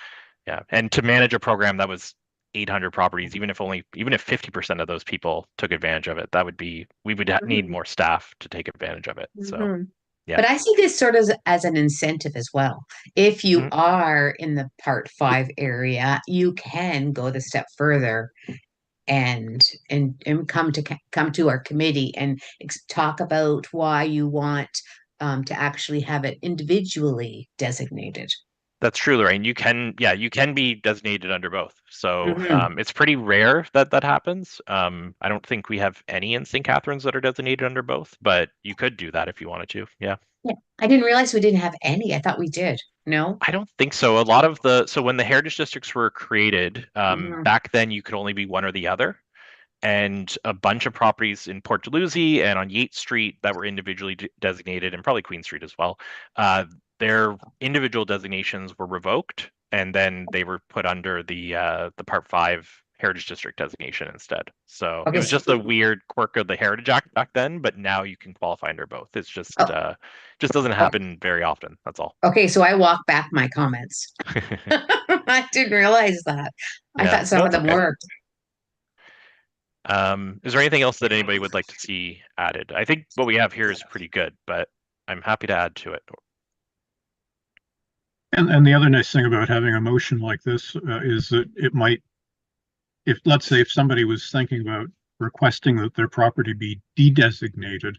yeah, and to manage a program that was 800 properties, even if 50% of those people took advantage of it, we would need more staff to take advantage of it. So yeah. But I see this sort of as an incentive as well. If you are in the Part 5 area, you can go the step further and come to our committee and talk about why you want to actually have it individually designated. That's true, Lorraine. You can be designated under both. So Mhm. it's pretty rare that happens. I don't think we have any in St. Catharines that are designated under both, but you could do that if you wanted to. Yeah. Yeah. I didn't realize we didn't have any. I thought we did. No? I don't think so. So when the heritage districts were created, back then you could only be one or the other. And a bunch of properties in Port Dalhousie and on Yates Street that were individually designated, and probably Queen Street as well, their individual designations were revoked, and then they were put under the Part 5 Heritage District designation instead. So it was just a weird quirk of the Heritage Act back then, but now you can qualify under both. It's just doesn't happen very often. That's all. Okay, so I walk back my comments. I didn't realize that. I thought some of them worked. Is there anything else that anybody would like to see added? I think what we have here is pretty good, but I'm happy to add to it. And the other nice thing about having a motion like this is that it might, let's say if somebody was thinking about requesting that their property be de-designated,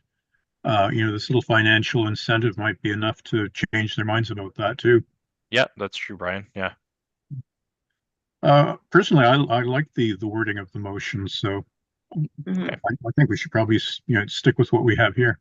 this little financial incentive might be enough to change their minds about that too. Yeah, that's true, Brian. Yeah. Personally, I like the wording of the motion, so I think we should probably stick with what we have here.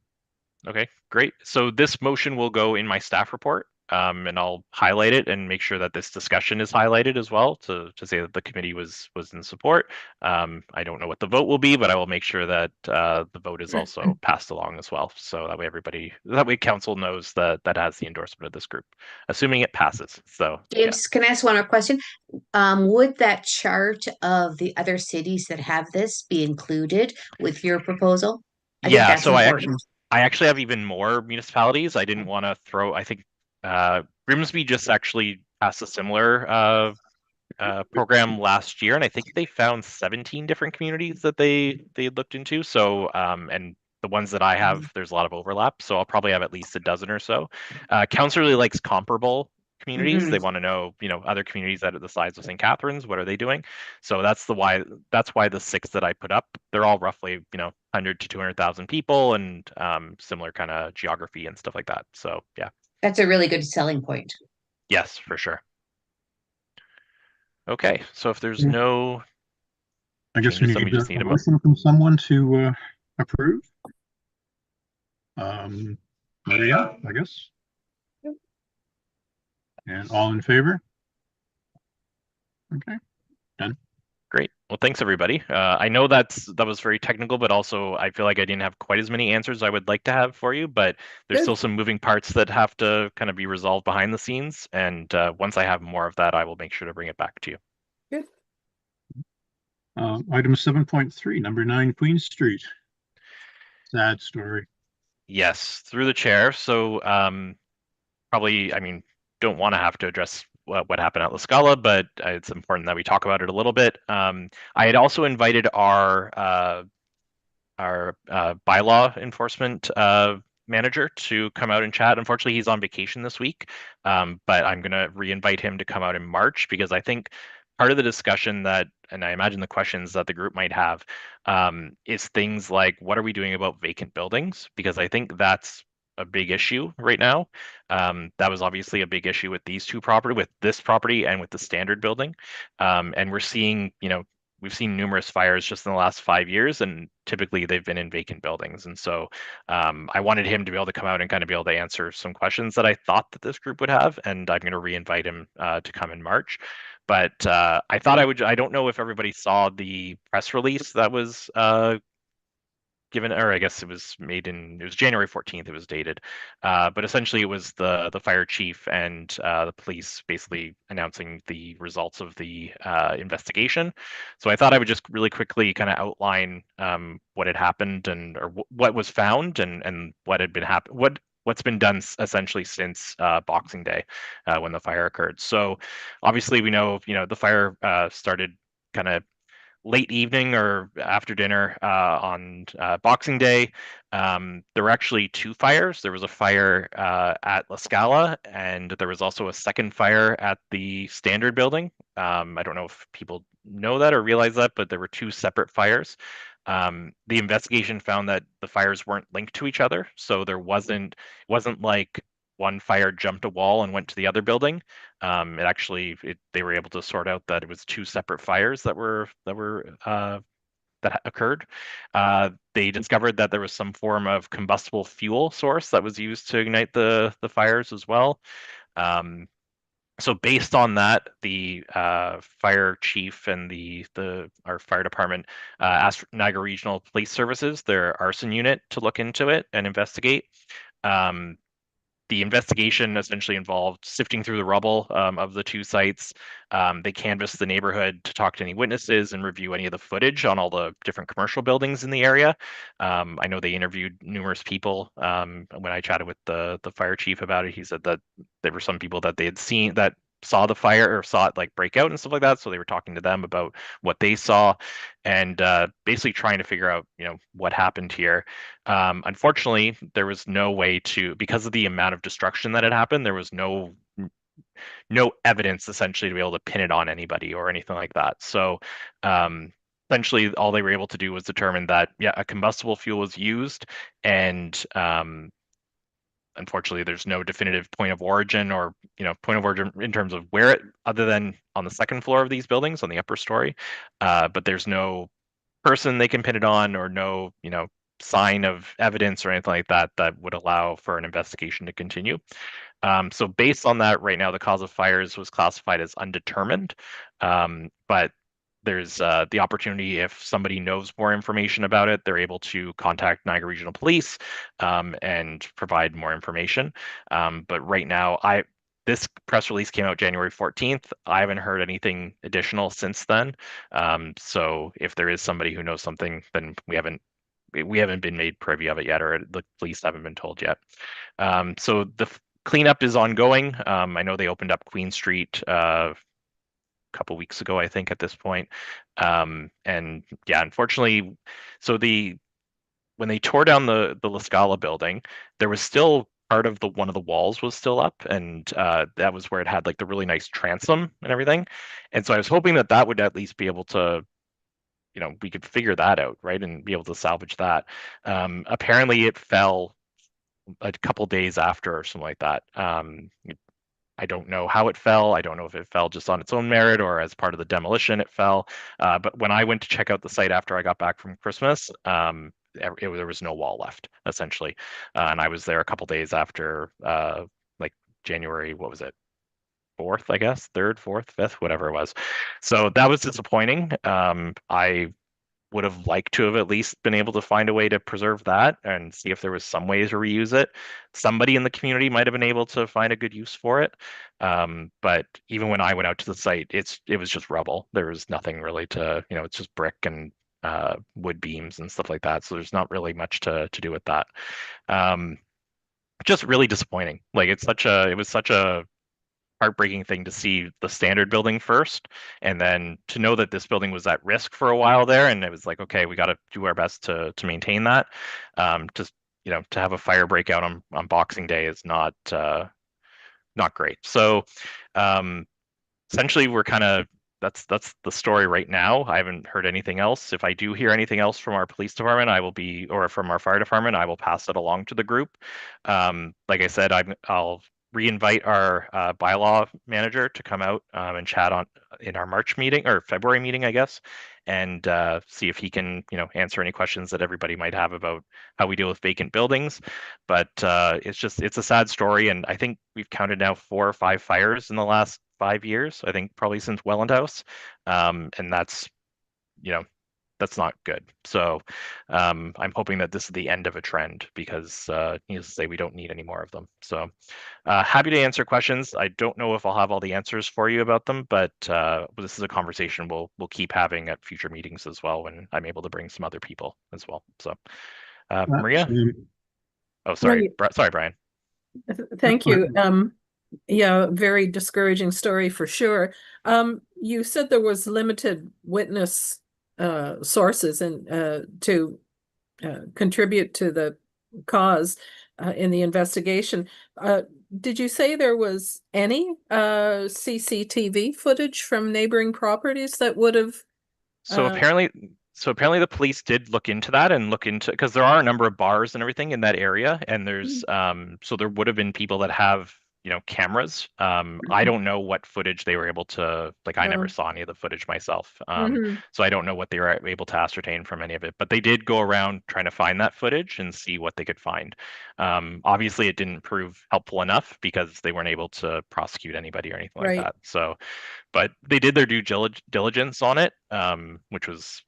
Okay, great. So this motion will go in my staff report, and I'll highlight it and make sure that this discussion is highlighted as well to say that the committee was in support. I don't know what the vote will be, but I will make sure that the vote is also passed along as well. So that way council knows that has the endorsement of this group, assuming it passes. So James, can I ask one more question? Would that chart of the other cities that have this be included with your proposal? I think that's important. I actually have even more municipalities. I didn't want to throw. I think Grimsby just actually passed a similar program last year, and I think they found 17 different communities that they looked into. So and the ones that I have, there's a lot of overlap. So I'll probably have at least a dozen or so. Council really likes comparable communities. They want to know, other communities that are the size of St. Catharines, what are they doing? So that's why the 6 that I put up, they're all roughly, 100 to 200,000 people and similar kind of geography and stuff like that. So yeah. That's a really good selling point. Yes, for sure. Okay, so if there's no, I guess we need a motion from someone to approve. Maria, I guess. And all in favor? Okay, done. Great. Well, thanks everybody. I know that was very technical, but also I feel like I didn't have quite as many answers I would like to have for you, but there's still some moving parts that have to kind of be resolved behind the scenes. And once I have more of that, I will make sure to bring it back to you. Good. Item 7.3, number 9 Queen Street. Sad story. Yes, through the chair. So probably, don't want to have to address what happened at La Scala, but it's important that we talk about it a little bit. I had also invited our bylaw enforcement manager to come out and chat. Unfortunately, he's on vacation this week, but I'm going to re-invite him to come out in March because I think part of the discussion and I imagine the questions that the group might have is things like, what are we doing about vacant buildings? Because I think that's a big issue right now. That was obviously a big issue with this property and with the standard building. And we're seeing, we've seen numerous fires just in the last 5 years, and typically they've been in vacant buildings. And so I wanted him to be able to come out and kind of be able to answer some questions that I thought that this group would have, and I'm going to re-invite him to come in March. But I thought I don't know if everybody saw the press release that was given, or I guess it was January 14th, it was dated. But essentially it was the fire chief and the police basically announcing the results of the investigation. So I thought I would just really quickly kind of outline what had happened or what was found and what had been what's been done essentially since Boxing Day when the fire occurred. So obviously we know, the fire started kind of late evening or after dinner on Boxing Day. There were actually two fires. There was a fire at La Scala, and there was also a second fire at the Standard Building. I don't know if people know that or realize that, but there were two separate fires. The investigation found that the fires weren't linked to each other, so there wasn't like one fire jumped a wall and went to the other building. They were able to sort out that it was two separate fires that occurred. They discovered that there was some form of combustible fuel source that was used to ignite the fires as well. So based on that, the fire chief and our fire department asked Niagara Regional Police Services, their arson unit, to look into it and investigate. The investigation essentially involved sifting through the rubble of the two sites. They canvassed the neighborhood to talk to any witnesses and review any of the footage on all the different commercial buildings in the area. I know they interviewed numerous people. When I chatted with the fire chief about it, he said that there were some people that they had seen that saw the fire or saw it like break out and stuff like that. So they were talking to them about what they saw and basically trying to figure out, what happened here. Unfortunately, there was no way because of the amount of destruction that had happened, there was no evidence essentially to be able to pin it on anybody or anything like that. So essentially all they were able to do was determine that, a combustible fuel was used, and unfortunately, there's no definitive point of origin in terms of where it, other than on the second floor of these buildings on the upper story. But there's no person they can pin it on, or no, sign of evidence or anything like that that would allow for an investigation to continue. So based on that, right now the cause of fires was classified as undetermined. But there's the opportunity, if somebody knows more information about it, they're able to contact Niagara Regional Police and provide more information. But right now, this press release came out January 14th. I haven't heard anything additional since then. So if there is somebody who knows something, then we haven't been made privy of it yet, or the police haven't been told yet. So the cleanup is ongoing. I know they opened up Queen Street couple weeks ago, I think, at this point. And yeah, unfortunately, so when they tore down the La Scala building, there was still part of one of the walls was still up, and that was where it had like the really nice transom and everything. And so I was hoping that would at least be able to, we could figure that out, right, and be able to salvage that. Apparently it fell a couple days after or something like that. I don't know how it fell. I don't know if it fell just on its own merit or as part of the demolition it fell. But when I went to check out the site after I got back from Christmas, there was no wall left, essentially. And I was there a couple days after, like January, what was it? 4th, I guess, 3rd, 4th, 5th, whatever it was. So that was disappointing. I would have liked to have at least been able to find a way to preserve that and see if there was some way to reuse it. Somebody in the community might have been able to find a good use for it. But even when I went out to the site, it was just rubble. There was nothing really to, it's just brick and wood beams and stuff like that. So there's not really much to do with that. Just really disappointing. Like it was such a heartbreaking thing to see the Standard Building first, and then to know that this building was at risk for a while there, and it was like, okay, we got to do our best to maintain that. Just to have a fire break out on Boxing Day is not great. So essentially, we're kind of that's the story right now. I haven't heard anything else. If I do hear anything else from our police department, or from our fire department, I will pass it along to the group. Like I said, I'll re-invite our bylaw manager to come out and chat in our March meeting or February meeting, I guess, and see if he can, answer any questions that everybody might have about how we deal with vacant buildings. But it's a sad story, and I think we've counted now 4 or 5 fires in the last 5 years. I think probably since Welland House, and that's not good. So I'm hoping that this is the end of a trend because needless to say, we don't need any more of them. So happy to answer questions. I don't know if I'll have all the answers for you about them, but this is a conversation we'll keep having at future meetings as well when I'm able to bring some other people as well. So Maria? Oh, sorry. Sorry, Brian. Thank you. Yeah, very discouraging story for sure. You said there was limited witness sources and to contribute to the cause in the investigation. Did you say there was any CCTV footage from neighboring properties that would have? So apparently the police did look into that and because there are a number of bars and everything in that area, and there's so there would have been people that have cameras. I don't know what footage they were able to, I never saw any of the footage myself. So I don't know what they were able to ascertain from any of it, but they did go around trying to find that footage and see what they could find. Obviously it didn't prove helpful enough because they weren't able to prosecute anybody or anything like that. So, but they did their due diligence on it, which was,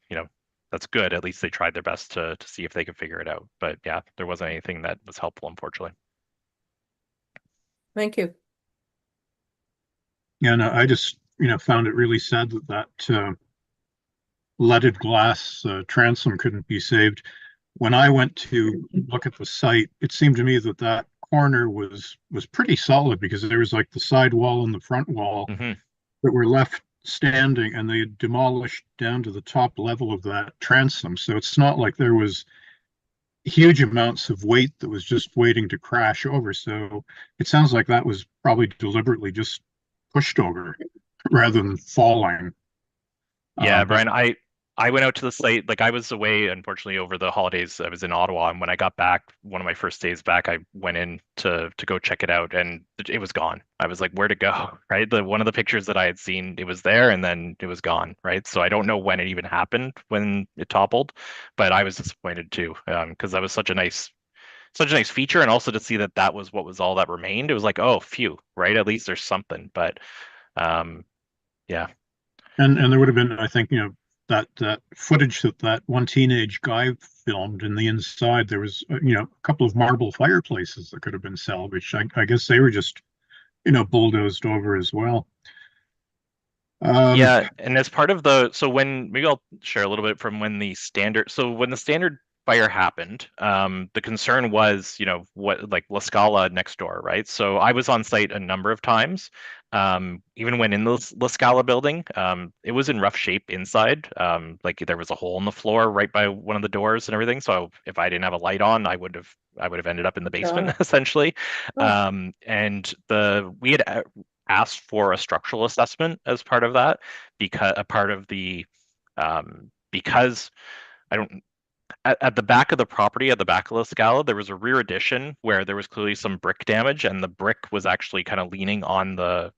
that's good. At least they tried their best to see if they could figure it out. But yeah, there wasn't anything that was helpful, unfortunately. Thank you. Yeah, no, I just, found it really sad that leaded glass transom couldn't be saved. When I went to look at the site, it seemed to me that corner was pretty solid because there was like the side wall and the front wall that were left standing, and they had demolished down to the top level of that transom. So it's not like there was huge amounts of weight that was just waiting to crash over. So it sounds like that was probably deliberately just pushed over rather than falling. Yeah, Brian, I went out to the site, I was away, unfortunately, over the holidays. I was in Ottawa, and when I got back, one of my first days back, I went in to go check it out, and it was gone. I was like, where to go, right? One of the pictures that I had seen, it was there, and then it was gone, right? So I don't know when it even happened, when it toppled, but I was disappointed too, because that was such a nice feature, and also to see that was what was all that remained. It was like, oh, phew, right? At least there's something, but yeah. And there would have been, I think, that footage that one teenage guy filmed in the inside. There was, a couple of marble fireplaces that could have been salvaged. I guess they were just, bulldozed over as well. Yeah, and as part of maybe I'll share a little bit from when the standard fire happened, the concern was, what, like La Scala next door, right? So I was on site a number of times. Even when in the La Scala building, it was in rough shape inside. There was a hole in the floor right by one of the doors and everything. So if I didn't have a light on, I would have ended up in the basement essentially. And we had asked for a structural assessment as part of that, because I don't. At the back of the property, at the back of La Scala, there was a rear addition where there was clearly some brick damage, and the brick was actually kind of leaning on the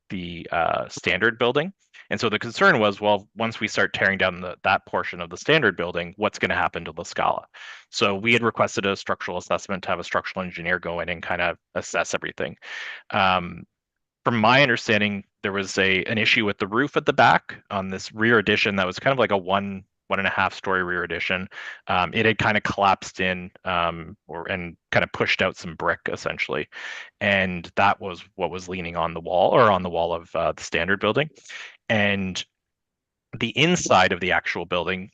standard building. And so the concern was, well, once we start tearing down that portion of the standard building, what's going to happen to La Scala? So we had requested a structural assessment to have a structural engineer go in and kind of assess everything. From my understanding, there was an issue with the roof at the back on this rear addition that was kind of like a 1.5 story rear addition. It had kind of collapsed in and kind of pushed out some brick essentially, and that was what was leaning on the wall, or on the wall of the standard building. And the inside of the actual building,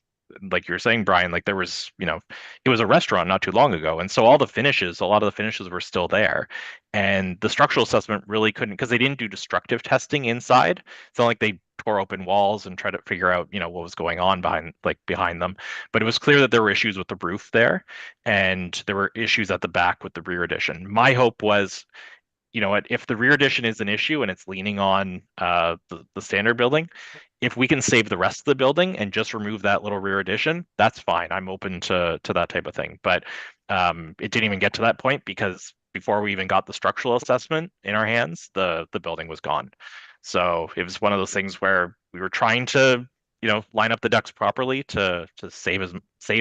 like you were saying, Brian, there was, it was a restaurant not too long ago, and so a lot of the finishes were still there, and the structural assessment really couldn't, because they didn't do destructive testing inside. It's not like they tore open walls and tried to figure out, what was going on behind them. But it was clear that there were issues with the roof there, and there were issues at the back with the rear addition. My hope was, if the rear addition is an issue and it's leaning on the standard building, if we can save the rest of the building and just remove that little rear addition, that's fine. I'm open to that type of thing. But it didn't even get to that point because before we even got the structural assessment in our hands, the building was gone. So it was one of those things where we were trying to, line up the ducks properly to save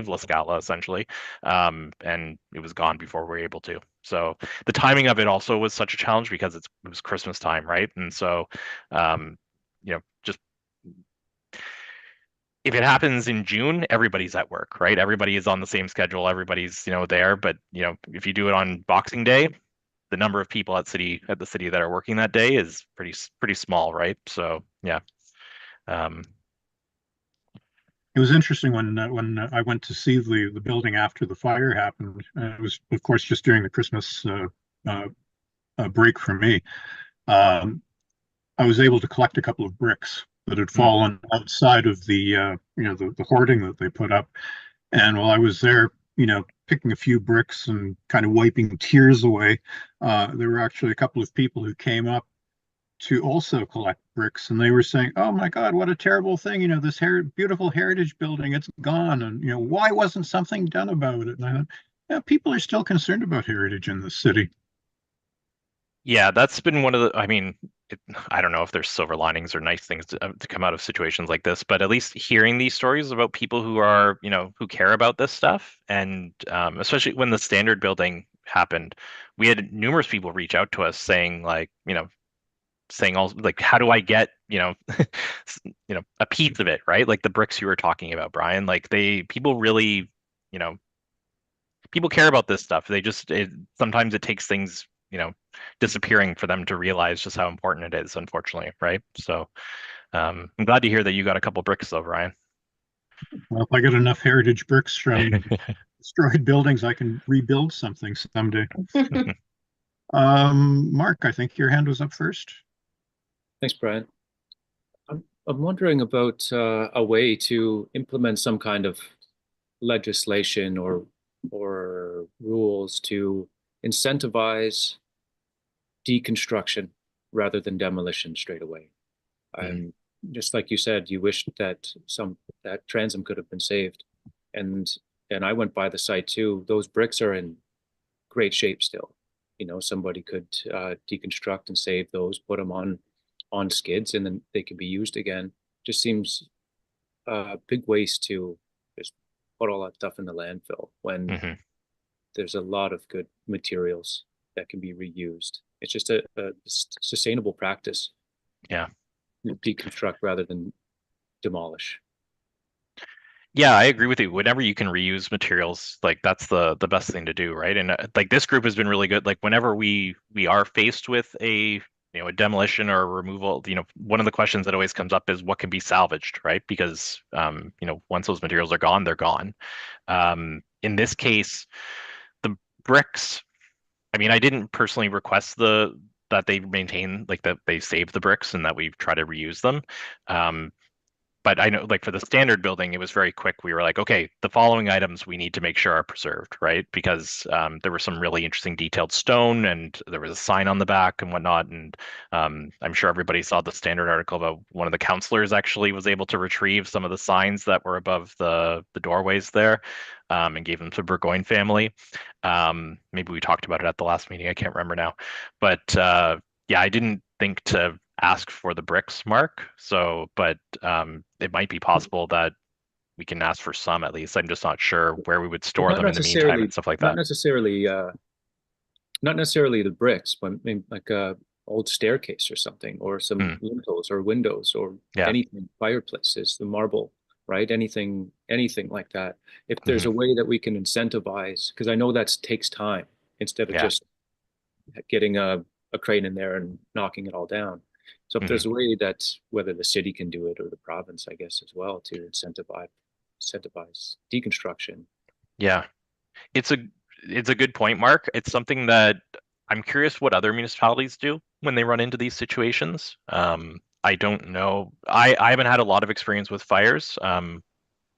La Scala essentially, and it was gone before we were able to. So the timing of it also was such a challenge because it was Christmas time, right? And so, just if it happens in June, everybody's at work, right? Everybody is on the same schedule. Everybody's, there. But, if you do it on Boxing Day, the number of people at the city that are working that day is pretty small, right? So, yeah. It was interesting when I went to see the building after the fire happened. It was, of course, just during the Christmas break for me. I was able to collect a couple of bricks that had fallen outside of the the hoarding that they put up. And while I was there, picking a few bricks and kind of wiping tears away, there were actually a couple of people who came up to also collect bricks, and they were saying, "Oh my God, what a terrible thing! This beautiful heritage building, it's gone, and why wasn't something done about it?" And I thought, yeah, people are still concerned about heritage in the city. Yeah, that's been one of the, I don't know if there's silver linings or nice things to come out of situations like this, but at least hearing these stories about people who are, who care about this stuff, and especially when the standard building happened, we had numerous people reach out to us saying like, saying all like, how do I get, a piece of it, right? Like the bricks you were talking about, Brian, like people really, people care about this stuff. Sometimes it takes things, disappearing for them to realize just how important it is, unfortunately, right? So I'm glad to hear that you got a couple bricks though, Brian. Well, if I get enough heritage bricks from destroyed buildings, I can rebuild something someday. Mark, I think your hand was up first. Thanks, Brian. I'm wondering about a way to implement some kind of legislation or rules to incentivize deconstruction rather than demolition straight away. Just like you said, you wish that that transom could have been saved, and I went by the site too. Those bricks are in great shape still. Somebody could deconstruct and save those, put them on skids, and then they can be used again. Just seems a big waste to just put all that stuff in the landfill when there's a lot of good materials that can be reused. It's just a sustainable practice. Yeah. Deconstruct rather than demolish. Yeah, I agree with you. Whenever you can reuse materials, like that's the best thing to do, right? And like this group has been really good. Like whenever we are faced with a a demolition or a removal, one of the questions that always comes up is what can be salvaged, right? Because once those materials are gone, they're gone. In this case, the bricks, I didn't personally request that they maintain, like that they save the bricks and that we try to reuse them. But I know, like for the standard building, it was very quick. We were like, okay, the following items we need to make sure are preserved, right? Because there was some really interesting detailed stone, and there was a sign on the back and whatnot. And I'm sure everybody saw the standard article about one of the counselors actually was able to retrieve some of the signs that were above the doorways there, and gave them to Burgoyne family. Maybe we talked about it at the last meeting. I can't remember now, but yeah, I didn't think to ask for the bricks, Mark. So, but it might be possible that we can ask for some at least. I'm just not sure where we would store them in the meantime and stuff like that. Not necessarily the bricks, but maybe like a old staircase or something, or some lintels or windows or anything, fireplaces, the marble, right? Anything like that. If there's a way that we can incentivize, because I know that takes time instead of just getting a crane in there and knocking it all down. So if there's a way that whether the city can do it or the province, I guess, as well, to incentivize deconstruction. Yeah, it's a good point, Mark. It's something that I'm curious what other municipalities do when they run into these situations. I don't know. I haven't had a lot of experience with fires.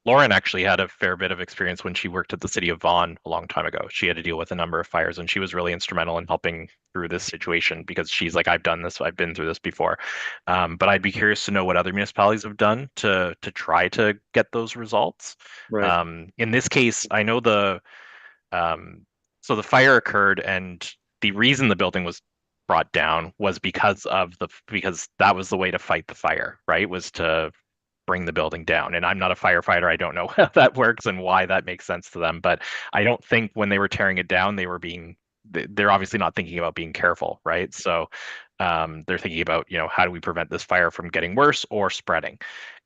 Lauren actually had a fair bit of experience when she worked at the city of Vaughan a long time ago. She had to deal with a number of fires, and she was really instrumental in helping through this situation because she's like, I've done this, I've been through this before. But I'd be curious to know what other municipalities have done to try to get those results. Right. In this case, I know so the fire occurred, and the reason the building was brought down was because that was the way to fight the fire, right? Was to bring the building down. And I'm not a firefighter. I don't know how that works and why that makes sense to them. But I don't think when they were tearing it down, they're obviously not thinking about being careful, right? So they're thinking about, how do we prevent this fire from getting worse or spreading?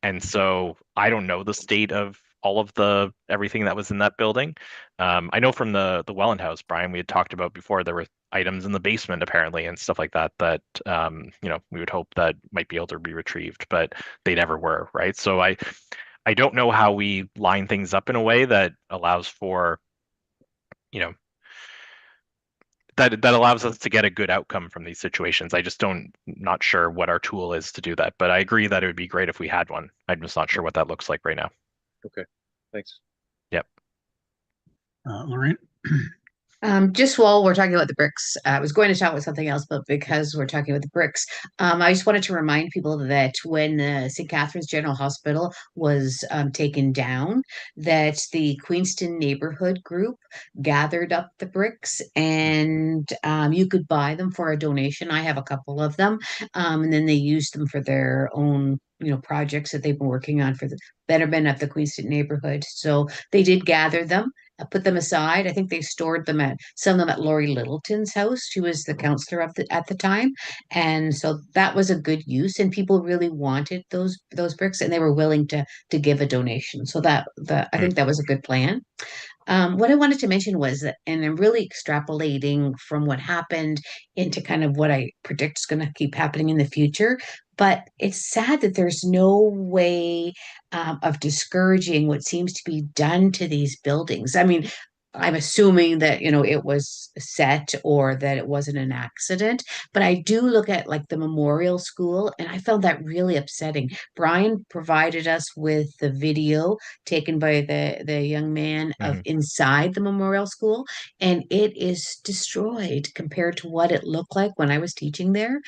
And so I don't know the state of all of everything that was in that building. I know from the Welland House, Brian, we had talked about before, there were items in the basement apparently and stuff like that we would hope that might be able to be retrieved, but they never were, right? So I don't know how we line things up in a way that allows for, that allows us to get a good outcome from these situations. I just not sure what our tool is to do that, but I agree that it would be great if we had one. I'm just not sure what that looks like right now. Okay, thanks. Yep. Lorraine? Just while we're talking about the bricks, I was going to talk about something else, but because we're talking about the bricks, I just wanted to remind people that when St. Catharines General Hospital was taken down, that the Queenston neighborhood group gathered up the bricks, and you could buy them for a donation. I have a couple of them, and then they used them for their own projects that they've been working on for the betterment of the Queenston neighborhood. So they did gather them, put them aside. I think they stored them some of them at Lori Littleton's house. She was the counselor at the time, and so that was a good use. And people really wanted those bricks, and they were willing to give a donation. So I think that was a good plan. What I wanted to mention was that, and I'm really extrapolating from what happened into kind of what I predict is going to keep happening in the future. But it's sad that there's no way of discouraging what seems to be done to these buildings. I mean, I'm assuming that, it was set or that it wasn't an accident, but I do look at like the memorial school, and I found that really upsetting. Brian provided us with the video taken by the young man of inside the memorial school, and it is destroyed compared to what it looked like when I was teaching there.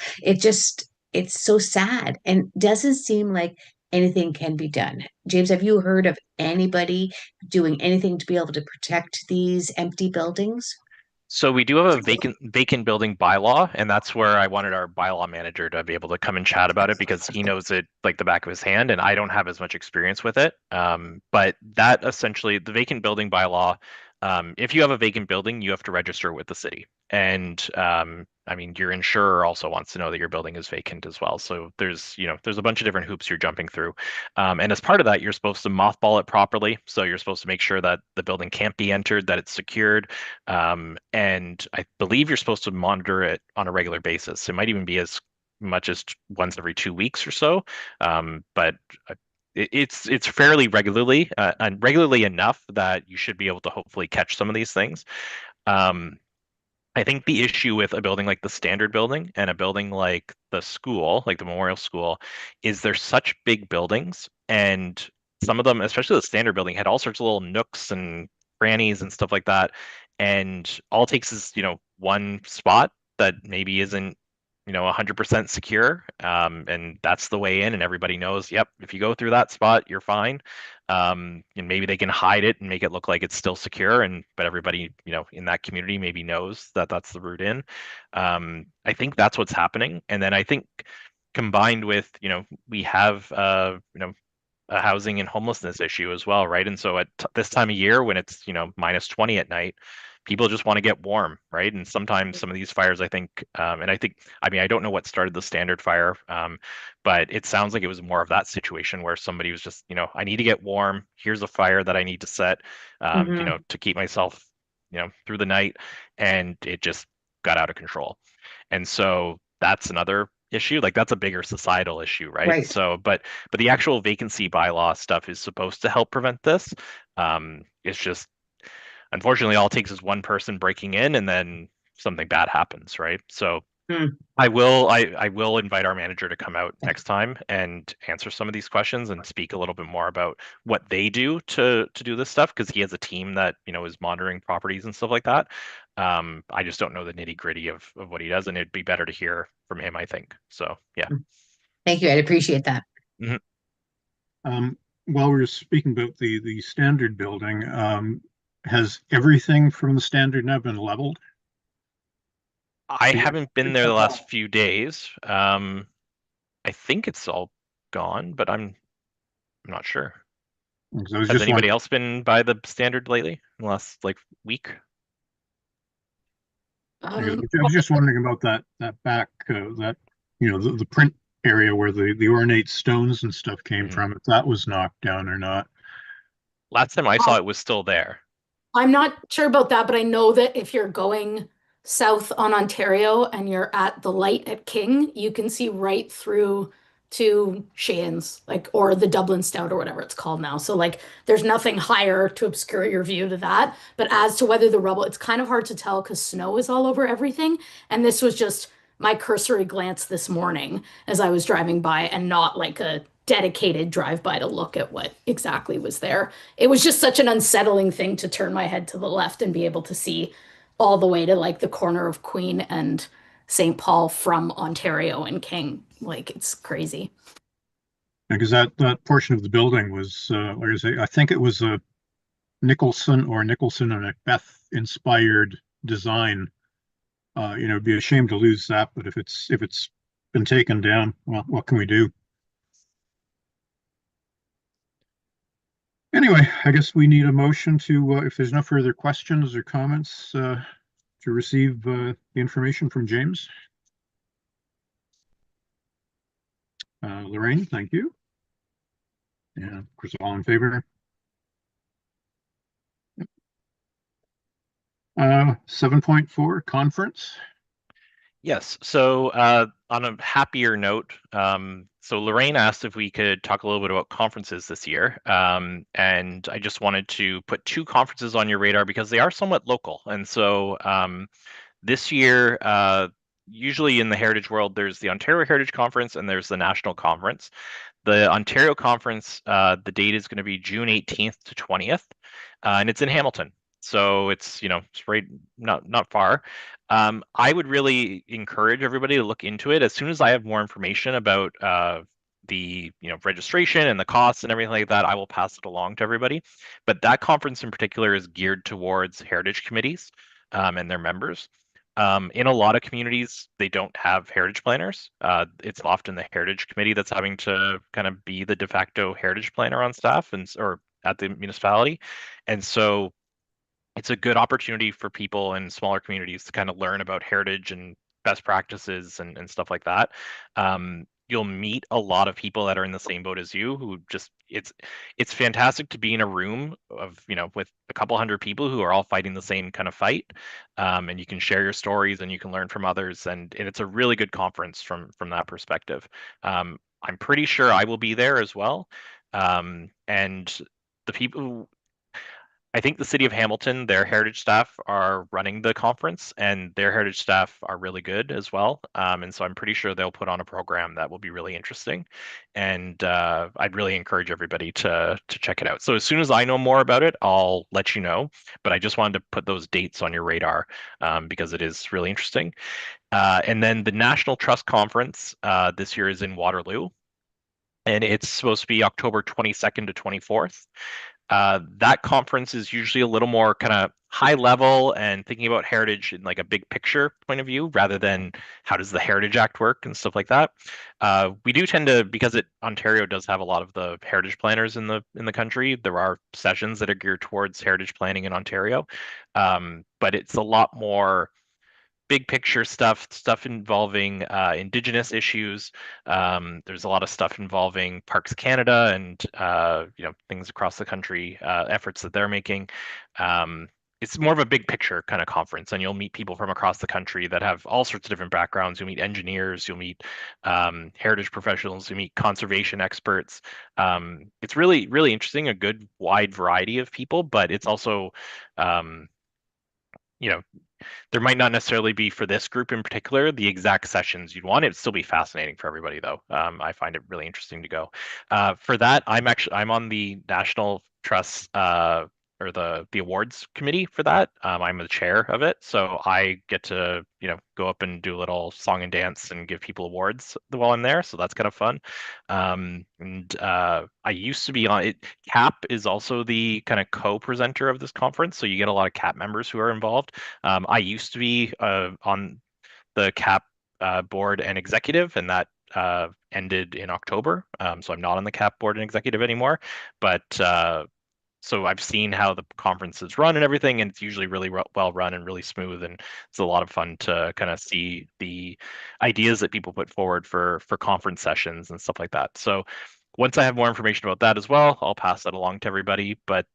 It's so sad and doesn't seem like anything can be done. James, have you heard of anybody doing anything to be able to protect these empty buildings? So we do have a vacant building bylaw, and that's where I wanted our bylaw manager to be able to come and chat about it because he knows it like the back of his hand, and I don't have as much experience with it. But that essentially, the vacant building bylaw, if you have a vacant building, you have to register with the city. And I mean, your insurer also wants to know that your building is vacant as well. So there's a bunch of different hoops you're jumping through. And as part of that, you're supposed to mothball it properly. So you're supposed to make sure that the building can't be entered, that it's secured. And I believe you're supposed to monitor it on a regular basis. It might even be as much as once every 2 weeks or so. But it's fairly regularly and regularly enough that you should be able to hopefully catch some of these things. I think the issue with a building like the Standard Building and a building like the school, like the Memorial School, is they're such big buildings, and some of them, especially the Standard Building, had all sorts of little nooks and crannies and stuff like that. And all it takes is, one spot that maybe isn't 100% secure, and that's the way in, and everybody knows, yep, if you go through that spot, you're fine. And maybe they can hide it and make it look like it's still secure, but everybody in that community maybe knows that that's the route in. I think that's what's happening, and then I think combined with we have a housing and homelessness issue as well, right? And so at this time of year when it's minus 20 at night, people just want to get warm, right? And sometimes some of these fires, I think, I mean, I don't know what started the Standard fire, but it sounds like it was more of that situation where somebody was just, I need to get warm. Here's a fire that I need to set, to keep myself, through the night, and it just got out of control. And so that's another issue. Like that's a bigger societal issue, right? Right. So, but the actual vacancy bylaw stuff is supposed to help prevent this. It's just unfortunately all it takes is one person breaking in and then something bad happens, right? So I will invite our manager to come out next time and answer some of these questions and speak a little bit more about what they do to do this stuff, because he has a team that is monitoring properties and stuff like that. I just don't know the nitty gritty of what he does, and it'd be better to hear from him, I think. So yeah. Thank you. I'd appreciate that. While we were speaking about the Standard Building, has everything from the Standard now been leveled? I haven't been there the last few days. I think it's all gone, but I'm not sure. Because I was Has just anybody wondering, else been by the standard lately in the last like week? I was just wondering about that back, that, the print area where the ornate stones and stuff came Mhm. from, if that was knocked down or not. Last time I saw it was still there. I'm not sure about that, but I know that if you're going south on Ontario and you're at the light at King, you can see right through to Shane's, like, or the Dublin Stout or whatever it's called now. So like there's nothing higher to obscure your view to that. But as to whether the rubble, it's kind of hard to tell because snow is all over everything. And this was just my cursory glance this morning as I was driving by and not like a dedicated drive by to look at what exactly was there. It was just such an unsettling thing to turn my head to the left and be able to see all the way to like the corner of Queen and St. Paul from Ontario and King. Like it's crazy. Because that portion of the building was, like I say, I think it was a Nicholson and Macbeth inspired design. It'd be a shame to lose that, but if it's been taken down, well, what can we do? Anyway, I guess we need a motion to, if there's no further questions or comments, to receive the information from James. Lorraine, thank you. And of course, all in favor. 7.4 conference. Yes. So on a happier note, so Lorraine asked if we could talk a little bit about conferences this year. And I just wanted to put two conferences on your radar because they are somewhat local. And so this year, usually in the heritage world, there's the Ontario Heritage Conference and there's the National Conference. The Ontario Conference, the date is going to be June 18th to 20th, and it's in Hamilton. So it's it's right not far. I would really encourage everybody to look into it. As soon as I have more information about the registration and the costs and everything like that, I will pass it along to everybody. But that conference in particular is geared towards heritage committees and their members. In a lot of communities, they don't have heritage planners. It's often the heritage committee that's having to kind of be the de facto heritage planner on staff or at the municipality. And so it's a good opportunity for people in smaller communities to kind of learn about heritage and best practices and stuff like that. You'll meet a lot of people that are in the same boat as you who just it's fantastic to be in a room of with a couple hundred people who are all fighting the same kind of fight, and you can share your stories and you can learn from others, and it's a really good conference from that perspective. I'm pretty sure I will be there as well, and the people I think the city of Hamilton, their heritage staff are running the conference, and their heritage staff are really good as well. And so I'm pretty sure they'll put on a program that will be really interesting. And I'd really encourage everybody to check it out. So as soon as I know more about it, I'll let you know. But I just wanted to put those dates on your radar because it is really interesting. And then the National Trust Conference this year is in Waterloo, and it's supposed to be October 22nd to 24th. That conference is usually a little more kind of high level and thinking about heritage in like a big picture point of view rather than how does the Heritage Act work and stuff like that. We do tend to, because Ontario does have a lot of the heritage planners in the country. There are sessions that are geared towards heritage planning in Ontario, but it's a lot more big picture stuff involving Indigenous issues. There's a lot of stuff involving Parks Canada and things across the country, efforts that they're making. It's more of a big picture kind of conference, and you'll meet people from across the country that have all sorts of different backgrounds. You'll meet engineers, you'll meet heritage professionals, you'll meet conservation experts. It's really, really interesting, a good wide variety of people, but it's also there might not necessarily be for this group in particular the exact sessions you'd want. It'd still be fascinating for everybody though. I find it really interesting to go. For that, I'm on the National Trust or the awards committee for that. I'm the chair of it, so I get to go up and do a little song and dance and give people awards while I'm there. So that's kind of fun. And I used to be on it. CAP is also the kind of co-presenter of this conference, so you get a lot of CAP members who are involved. I used to be on the CAP board and executive, and that ended in October. So I'm not on the CAP board and executive anymore. But so I've seen how the conference is run and everything, and it's usually really well run and really smooth, and it's a lot of fun to kind of see the ideas that people put forward for conference sessions and stuff like that. So once I have more information about that as well, I'll pass that along to everybody. But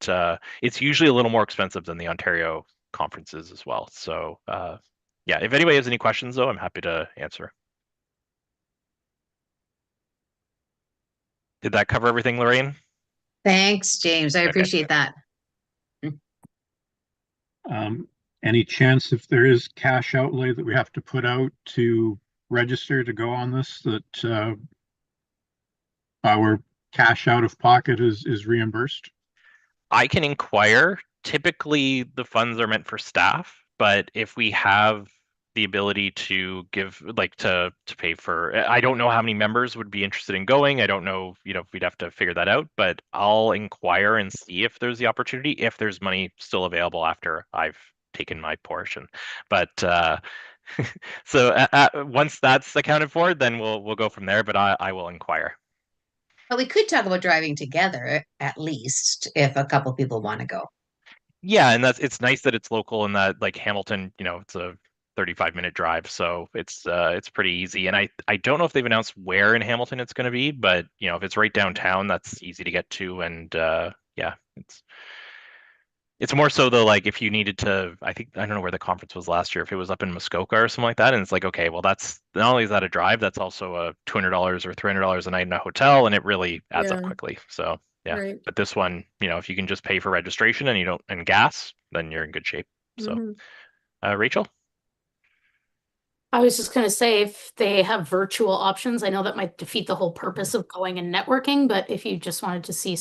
it's usually a little more expensive than the Ontario conferences as well. So yeah, if anybody has any questions though, I'm happy to answer. Did that cover everything, Lorraine? Thanks, James. I Okay. appreciate that. Any chance if there is cash outlay that we have to put out to register to go on this, that our cash out of pocket is reimbursed? I can inquire. Typically, the funds are meant for staff, but if we have the ability to give, like to pay for, I don't know how many members would be interested in going. I don't know, if we'd have to figure that out, but I'll inquire and see if there's the opportunity, if there's money still available after I've taken my portion. But so once that's accounted for, then we'll go from there. But I will inquire. But we could talk about driving together at least if a couple people want to go. Yeah, and it's nice that it's local and that like Hamilton, it's a 35-minute drive, so it's pretty easy. And I don't know if they've announced where in Hamilton it's going to be, but if it's right downtown, that's easy to get to. And yeah, it's more so though, like if you needed to, I don't know where the conference was last year, if it was up in Muskoka or something like that, and it's like, okay, well that's not only is that a drive, that's also a $200 or $300 a night in a hotel, and it really adds up Yeah. quickly. So yeah, Right. but this one, if you can just pay for registration and gas, then you're in good shape. So Mhm. Rachel? I was just going to say, if they have virtual options, I know that might defeat the whole purpose of going and networking, but if you just wanted to see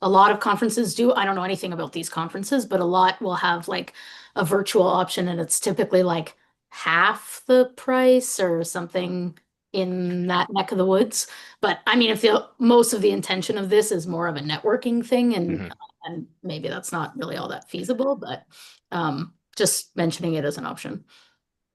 a lot of conferences do, I don't know anything about these conferences, but a lot will have like a virtual option, and it's typically like half the price or something in that neck of the woods. But I mean, if most of the intention of this is more of a networking thing, and maybe that's not really all that feasible, but just mentioning it as an option.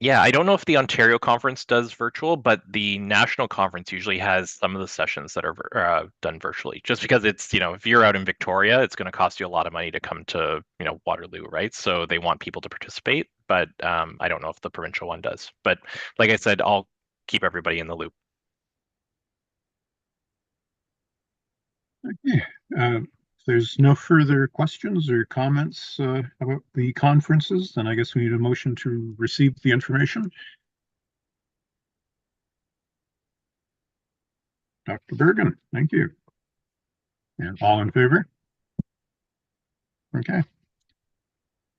Yeah, I don't know if the Ontario conference does virtual, but the national conference usually has some of the sessions that are done virtually. Just because it's, if you're out in Victoria, it's going to cost you a lot of money to come to, Waterloo, right? So they want people to participate, but I don't know if the provincial one does. But like I said, I'll keep everybody in the loop. Okay. If there's no further questions or comments about the conferences, then I guess we need a motion to receive the information. Dr. Bergen, thank you. And all in favor? Okay.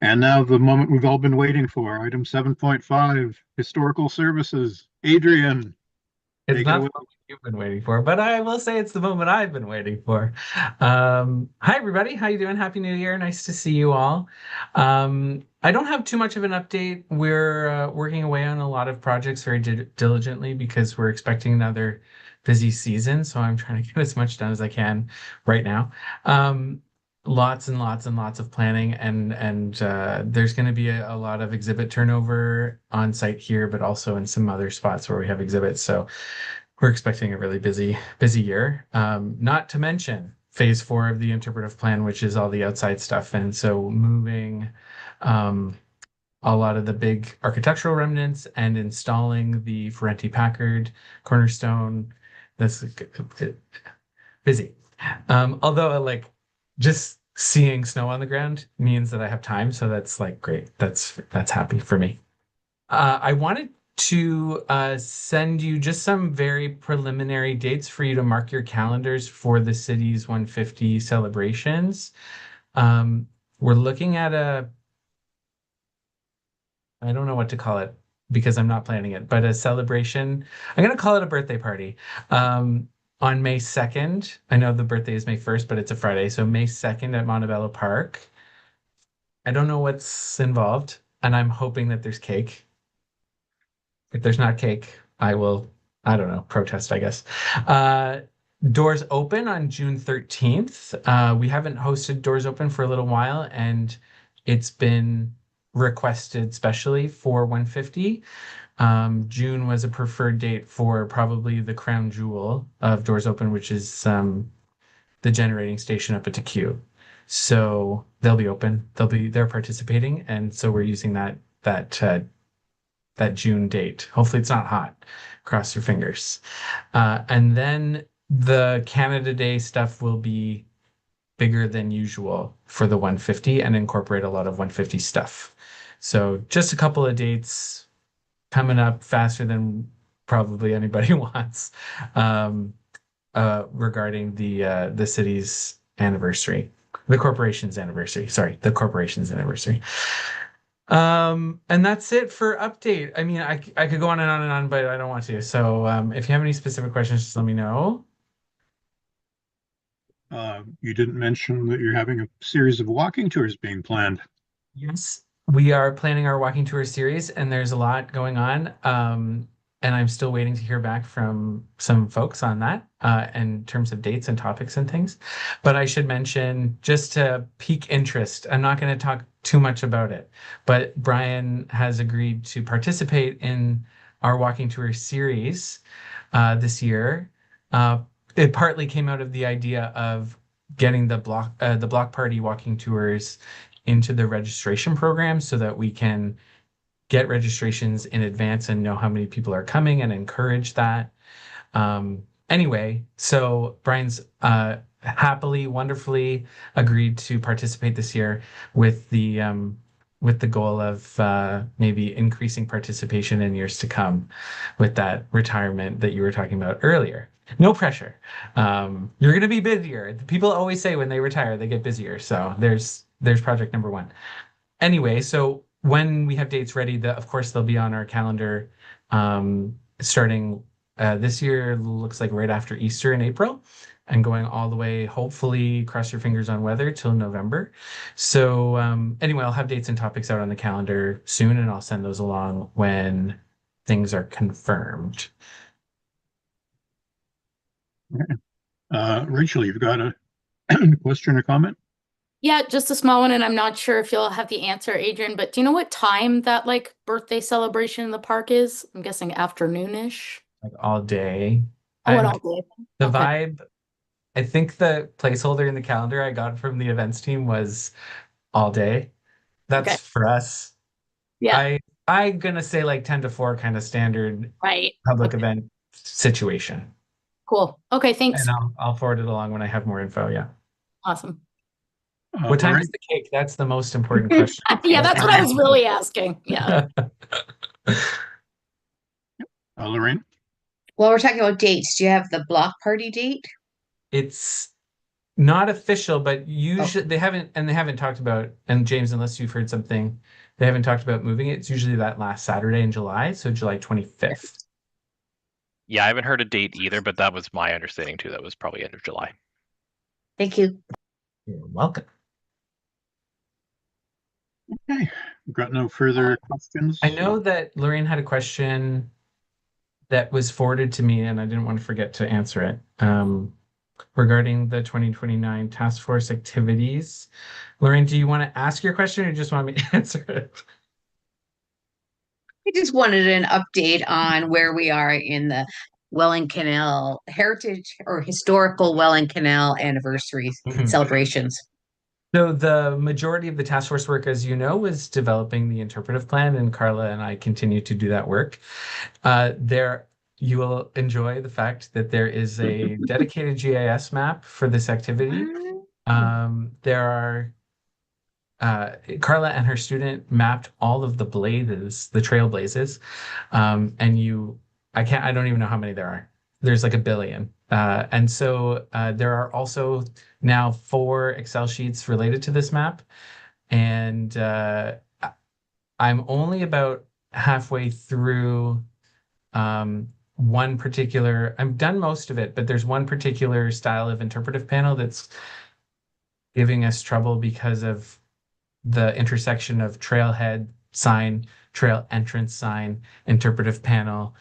And now the moment we've all been waiting for, item 7.5, historical services. Adrian. It's not the moment you've been waiting for, but I will say it's the moment I've been waiting for. Hi, everybody. How you doing? Happy New Year. Nice to see you all. I don't have too much of an update. We're working away on a lot of projects very diligently because we're expecting another busy season. So I'm trying to get as much done as I can right now. Lots and lots and lots of planning, and there's going to be a lot of exhibit turnover on site here, but also in some other spots where we have exhibits. So we're expecting a really busy year. Not to mention phase 4 of the interpretive plan, which is all the outside stuff, and so moving a lot of the big architectural remnants and installing the Ferranti Packard cornerstone. That's busy. Although like just seeing snow on the ground means that I have time, so that's like great. That's happy for me. I wanted to send you just some very preliminary dates for you to mark your calendars for the city's 150 celebrations. We're looking at I don't know what to call it because I'm not planning it, but a celebration. I'm going to call it a birthday party. On May 2nd, I know the birthday is May 1st, but it's a Friday. So May 2nd at Montebello Park. I don't know what's involved, and I'm hoping that there's cake. If there's not cake, I don't know, protest, I guess. Doors open on June 13th. We haven't hosted Doors Open for a little while, and it's been requested specially for 150. June was a preferred date for probably the crown jewel of Doors Open, which is the generating station up at Q. So they'll be open. They're participating, and so we're using that June date. Hopefully it's not hot. Cross your fingers. And then the Canada Day stuff will be bigger than usual for the 150 and incorporate a lot of 150 stuff. So just a couple of dates coming up faster than probably anybody wants regarding the city's anniversary, the corporation's anniversary. Sorry, the corporation's anniversary. And that's it for update. I mean, I could go on and on and on, but I don't want to. So if you have any specific questions, just let me know. You didn't mention that you're having a series of walking tours being planned. Yes, we are planning our walking tour series, and there's a lot going on. And I'm still waiting to hear back from some folks on that in terms of dates and topics and things. But I should mention, just to pique interest, I'm not going to talk too much about it, but Brian has agreed to participate in our walking tour series this year. It partly came out of the idea of getting the block party walking tours into the registration program so that we can get registrations in advance and know how many people are coming and encourage that. Anyway, so Brian's happily, wonderfully agreed to participate this year with the goal of maybe increasing participation in years to come with that retirement that you were talking about earlier. No pressure. You're going to be busier. People always say when they retire, they get busier. So there's project number one. Anyway, so when we have dates ready, of course, they'll be on our calendar starting this year, looks like right after Easter in April, and going all the way, hopefully, cross your fingers on weather, till November. So anyway, I'll have dates and topics out on the calendar soon, and I'll send those along when things are confirmed. Rachel, you've got a question or comment? Yeah, just a small one, and I'm not sure if you'll have the answer, Adrian, but do you know what time that like birthday celebration in the park is? I'm guessing afternoonish. Like all day. Oh, and all day. The Okay. vibe, I think the placeholder in the calendar I got from the events team was all day. That's Okay. for us. Yeah. I'm gonna say like 10 to 4 kind of standard Right. public Okay. event situation. Cool. Okay, thanks. And I'll forward it along when I have more info. Yeah. Awesome. What time Lorraine? is the cake? That's the most important question. Yeah, that's what I was really asking. Yeah. Lorraine? Well, we're talking about dates. Do you have the block party date? It's not official, but usually they haven't talked about, and James, unless you've heard something, they haven't talked about moving it. It's usually that last Saturday in July, so July 25th. Yeah, I haven't heard a date either, but that was my understanding too. That was probably end of July. Thank you. You're welcome. Okay, we've got no further questions. I know that Lorraine had a question that was forwarded to me, and I didn't want to forget to answer it. Regarding the 2029 task force activities. Lorraine, do you want to ask your question or you just want me to answer it? I just wanted an update on where we are in the Welland Canal Heritage or Historical Welland Canal anniversary celebrations. So the majority of the task force work, as you know, was developing the interpretive plan, and Carla and I continue to do that work. You will enjoy the fact that there is a dedicated GIS map for this activity. Carla and her student mapped all of the blazes, the trail blazes. And I don't even know how many there are. There's like a billion. And so there are also now 4 Excel sheets related to this map. And I'm only about halfway through I've done most of it, but there's one particular style of interpretive panel that's giving us trouble because of the intersection of trailhead sign, trail entrance sign, interpretive panel,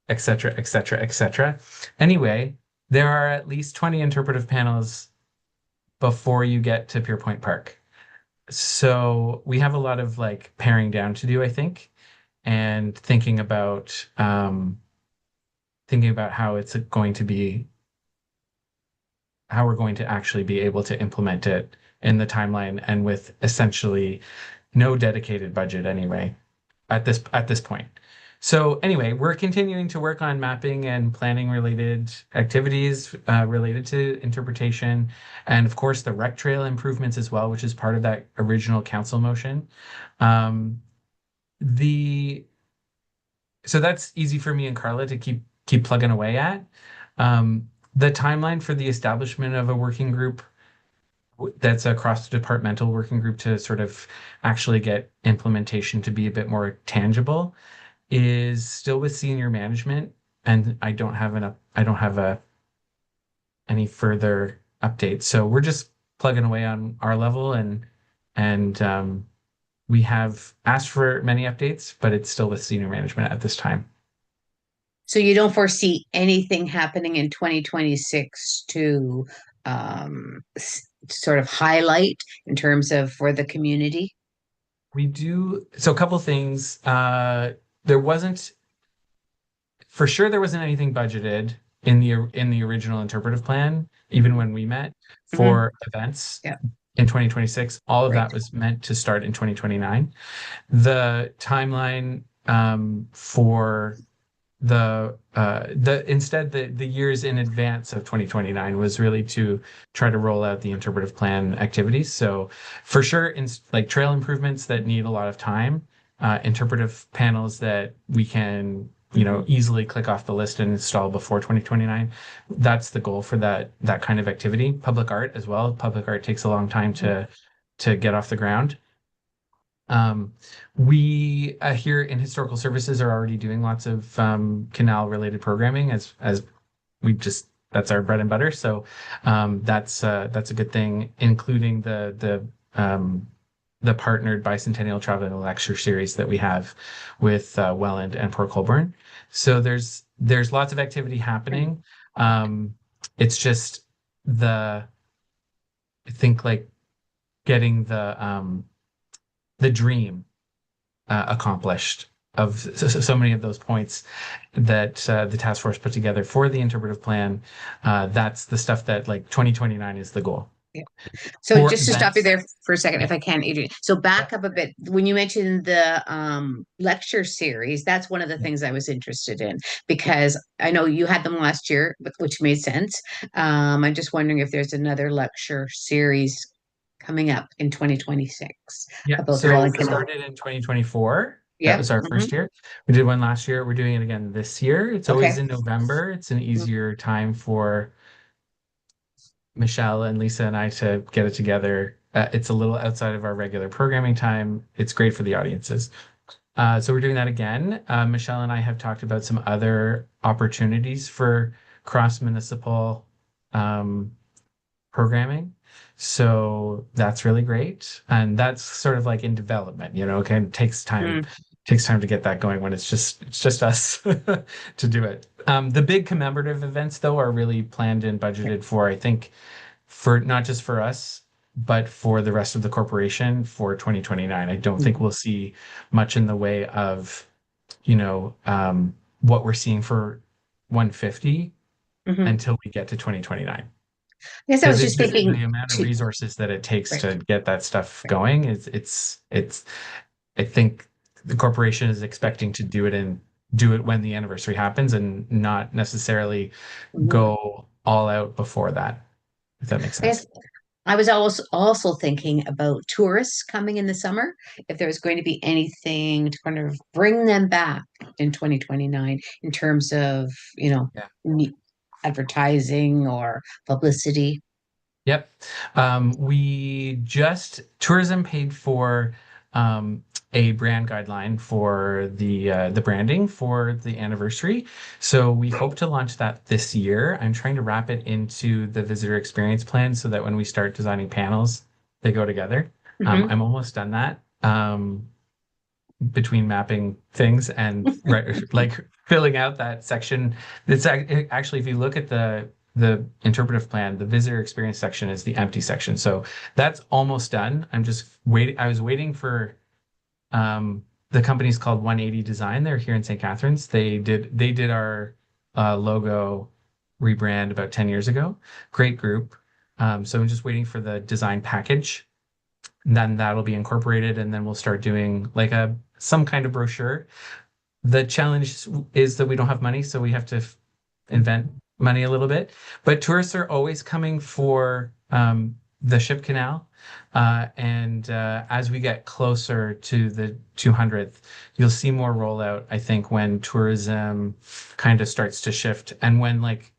etc., etc., etc. Anyway, there are at least 20 interpretive panels before you get to Pierpoint Park. So we have a lot of like paring down to do, I think, and thinking about how it's going to be, how we're going to actually be able to implement it in the timeline and with essentially no dedicated budget anyway at this point. So anyway, we're continuing to work on mapping and planning related activities related to interpretation, and of course the rec trail improvements as well, which is part of that original council motion. Um, the so that's easy for me and Carla to keep plugging away at. The timeline for the establishment of a working group that's a cross-departmental working group to sort of actually get implementation to be a bit more tangible is still with senior management, and I don't have any further updates. So we're just plugging away on our level, and we have asked for many updates, but it's still with senior management at this time. So you don't foresee anything happening in 2026 to sort of highlight in terms of for the community? We do so a couple things. There wasn't for sure there wasn't anything budgeted in the original interpretive plan, even when we met for events Yeah. in 2026. All of Right. that was meant to start in 2029. The timeline for the years in advance of 2029 was really to try to roll out the interpretive plan activities. So for sure, in like trail improvements that need a lot of time, interpretive panels that we can easily click off the list and install before 2029. That's the goal for that kind of activity. Public art as well. Public art takes a long time to get off the ground. We here in historical services are already doing lots of canal related programming as that's our bread and butter. So that's a good thing, including the partnered bicentennial traveling lecture series that we have with Welland and Port Colborne. So there's lots of activity happening. It's just I think like getting the dream accomplished of so many of those points that the task force put together for the interpretive plan. That's the stuff that like 2029 is the goal. Yeah. So For just to stop you events- there for a second, if I can, Adrian. So back up a bit. When you mentioned the lecture series, that's one of the things I was interested in because I know you had them last year, which made sense. I'm just wondering if there's another lecture series coming up in 2026 Yeah, about the so Welland we Canal. started in 2024. That Yeah. was our first year. We did one last year. We're doing it again this year. It's always Okay. in November. It's an easier time for Michelle and Lisa and I to get it together. It's a little outside of our regular programming time. It's great for the audiences. So we're doing that again. Michelle and I have talked about some other opportunities for cross-municipal programming. So that's really great. And that's sort of like in development, okay, it takes time to get that going when it's just us to do it. The big commemorative events though are really planned and budgeted for, I think, for not just for us, but for the rest of the corporation for 2029. I don't think we'll see much in the way of, what we're seeing for 150 until we get to 2029. Yes, I was just Because thinking the amount of resources that it takes Right. to get that stuff going it's I think the corporation is expecting to do it when the anniversary happens and not necessarily go all out before that, if that makes sense. Yes. I was also thinking about tourists coming in the summer, if there was going to be anything to kind of bring them back in 2029 in terms of, Yeah. advertising or publicity. Yep. Tourism paid for a brand guideline for the branding for the anniversary. So we hope to launch that this year. I'm trying to wrap it into the visitor experience plan so that when we start designing panels, they go together. I'm almost done that. Between mapping things and like filling out that section. It's actually, if you look at the the interpretive plan, the visitor experience section is the empty section. So that's almost done. I'm just waiting. I was waiting for the company's called 180 Design. They're here in St. Catharines. They did our logo rebrand about 10 years ago. Great group. So I'm just waiting for the design package. And then that'll be incorporated, and then we'll start doing like some kind of brochure. The challenge is that we don't have money, so we have to invent money a little bit. But tourists are always coming for the ship canal. And as we get closer to the 200th, you'll see more rollout, I think, when tourism kind of starts to shift. And when like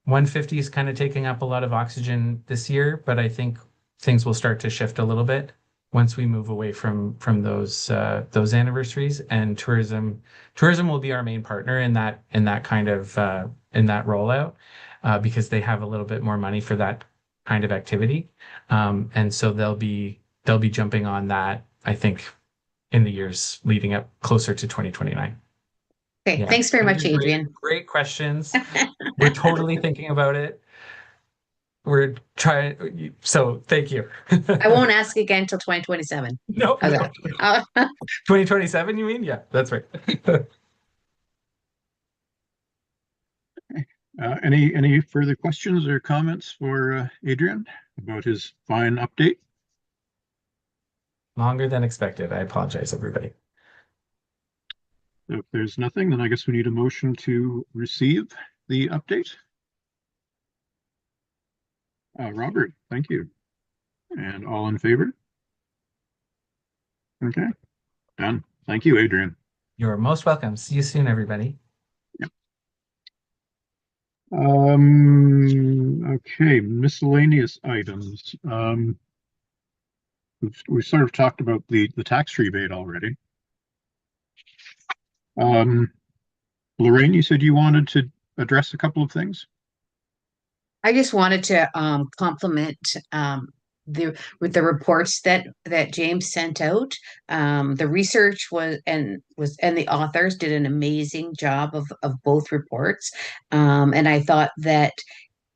150 is kind of taking up a lot of oxygen this year, but I think things will start to shift a little bit once we move away from those anniversaries, and tourism will be our main partner in that kind of in that rollout, because they have a little bit more money for that kind of activity, and so they'll be jumping on that, I think, in the years leading up closer to 2029. Okay, Yeah. thanks very much, Adrian. Great questions. We're totally thinking about it. We're trying, so thank you. I won't ask again till 2027. No, How's no. that? 2027, you mean? Yeah, that's right. Any further questions or comments for Adrian about his fine update? Longer than expected. I apologize, everybody. If there's nothing, then I guess we need a motion to receive the update. Robert, thank you. And all in favor? Okay, done. Thank you, Adrian. You're most welcome. See you soon, everybody. Yep. Okay, miscellaneous items. We sort of talked about the tax rebate already. Lorraine, you said you wanted to address a couple of things. I just wanted to compliment with the reports that James sent out. The research was and the authors did an amazing job of both reports. And I thought that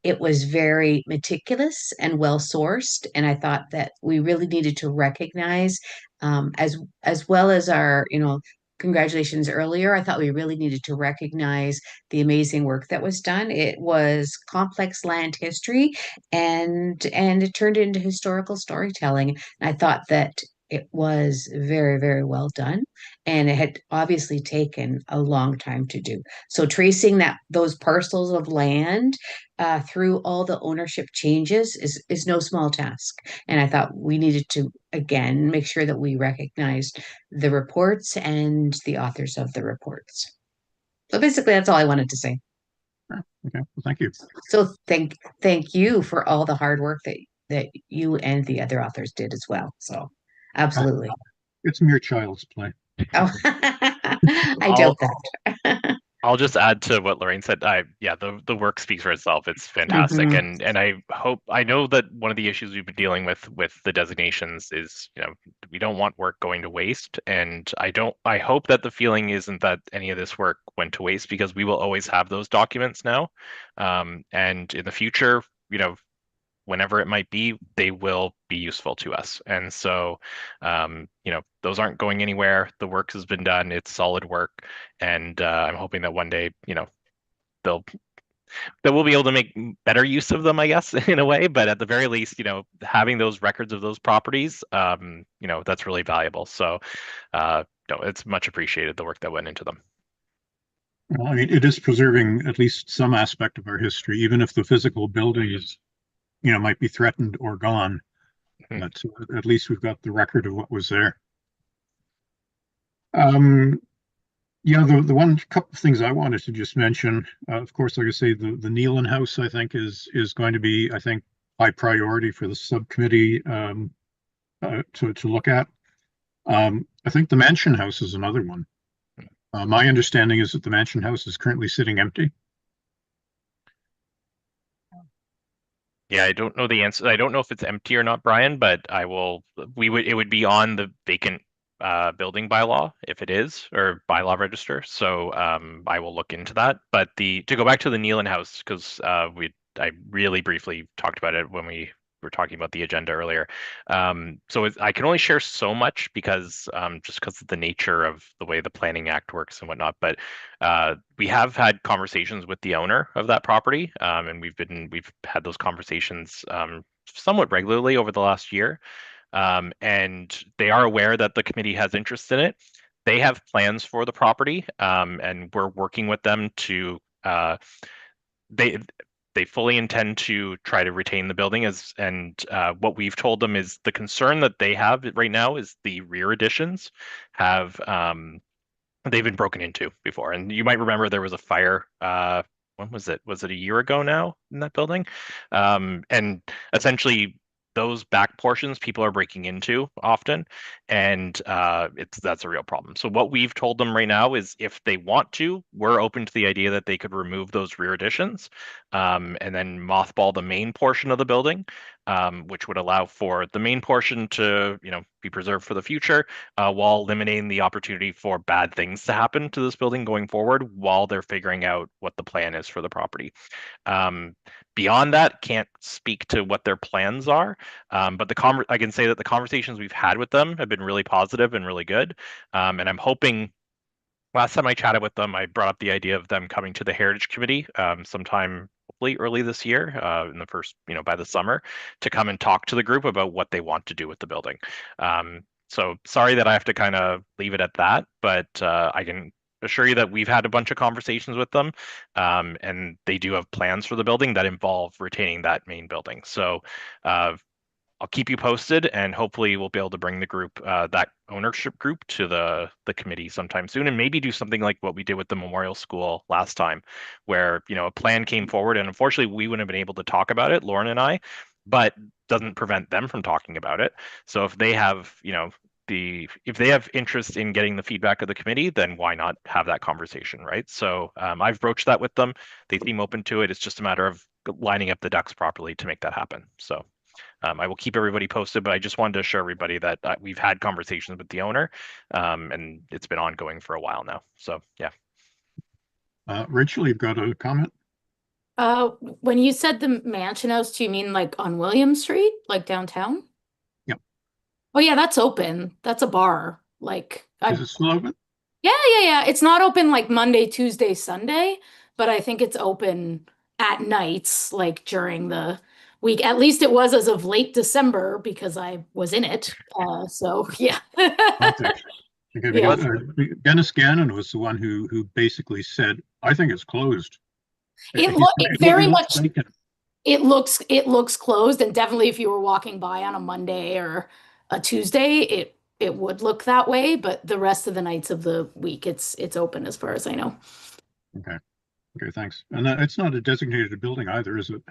it was very meticulous and well sourced, and I thought that we really needed to recognize, as well as our, congratulations earlier. I thought we really needed to recognize the amazing work that was done. It was complex land history, and it turned into historical storytelling. And I thought that it was very, very well done, and it had obviously taken a long time to do. So tracing those parcels of land through all the ownership changes is no small task. And I thought we needed to, again, make sure that we recognized the reports and the authors of the reports. So basically, that's all I wanted to say. Okay, well, thank you. So thank you for all the hard work that you and the other authors did as well. So absolutely. It's mere child's play. Oh, I doubt that. I'll just add to what Lorraine said. The work speaks for itself. It's fantastic, Mhm. and I know that one of the issues we've been dealing with the designations is, we don't want work going to waste, and I hope that the feeling isn't that any of this work went to waste, because we will always have those documents now, and in the future, whenever it might be, they will be useful to us. And so, those aren't going anywhere. The work has been done. It's solid work. And I'm hoping that one day, that we'll be able to make better use of them, I guess, in a way. But at the very least, having those records of those properties, that's really valuable. So, no, it's much appreciated, the work that went into them. Well, I mean, it is preserving at least some aspect of our history, even if the physical buildings, might be threatened or gone. But at least we've got the record of what was there. The one couple of things I wanted to just mention, of course, like I say, the Nealon House, I think, is going to be, I think, high priority for the subcommittee to look at. I think the Mansion House is another one. My understanding is that the Mansion House is currently sitting empty. Yeah, I don't know the answer. I don't know if it's empty or not, Brian, but it would be on the vacant building bylaw if it is, or bylaw register. So I will look into that. But to go back to the Nealon House, because I really briefly talked about it when we were talking about the agenda earlier. So I can only share so much because just because of the nature of the way the Planning Act works and whatnot. But we have had conversations with the owner of that property, and we've had those conversations somewhat regularly over the last year. And they are aware that the committee has interest in it. They have plans for the property, and we're working with them to. They fully intend to try to retain the building and what we've told them is the concern that they have right now is the rear additions have they've been broken into before. And you might remember there was a fire. When was it? Was it a year ago now in that building? And essentially, those back portions people are breaking into often, and that's a real problem. So what we've told them right now is if they want to, we're open to the idea that they could remove those rear additions, and then mothball the main portion of the building, which would allow for the main portion to be preserved for the future, while eliminating the opportunity for bad things to happen to this building going forward while they're figuring out what the plan is for the property. Beyond that, can't speak to what their plans are, but I can say that the conversations we've had with them have been really positive and really good, and I'm hoping. Last time I chatted with them, I brought up the idea of them coming to the Heritage Committee sometime hopefully early this year, in the first, by the summer, to come and talk to the group about what they want to do with the building. So sorry that I have to kind of leave it at that, but I can assure you that we've had a bunch of conversations with them, and they do have plans for the building that involve retaining that main building. So I'll keep you posted, and hopefully we'll be able to bring the group, that ownership group, to the committee sometime soon, and maybe do something like what we did with the memorial school last time, where a plan came forward, and unfortunately we wouldn't have been able to talk about it, Lauren and I, but doesn't prevent them from talking about it. So if they have, if they have interest in getting the feedback of the committee, then why not have that conversation, right? So I've broached that with them. They seem open to it. It's just a matter of lining up the ducks properly to make that happen. So. I will keep everybody posted, but I just wanted to assure everybody that we've had conversations with the owner, and it's been ongoing for a while now. So, yeah. Rachel, you've got a comment? When you said the mansion house, do you mean like on William Street, like downtown? Yep. Oh yeah, that's open. That's a bar. Is it still open? Yeah. It's not open like Monday, Tuesday, Sunday, but I think it's open at nights, like during the week. At least it was as of late December because I was in it. So yeah. Okay. Yeah. Dennis Gannon was the one who basically said, "I think it's closed." It looks closed, and definitely if you were walking by on a Monday or a Tuesday, it would look that way, but the rest of the nights of the week it's open as far as I know. Okay, thanks. And it's not a designated building either, is it?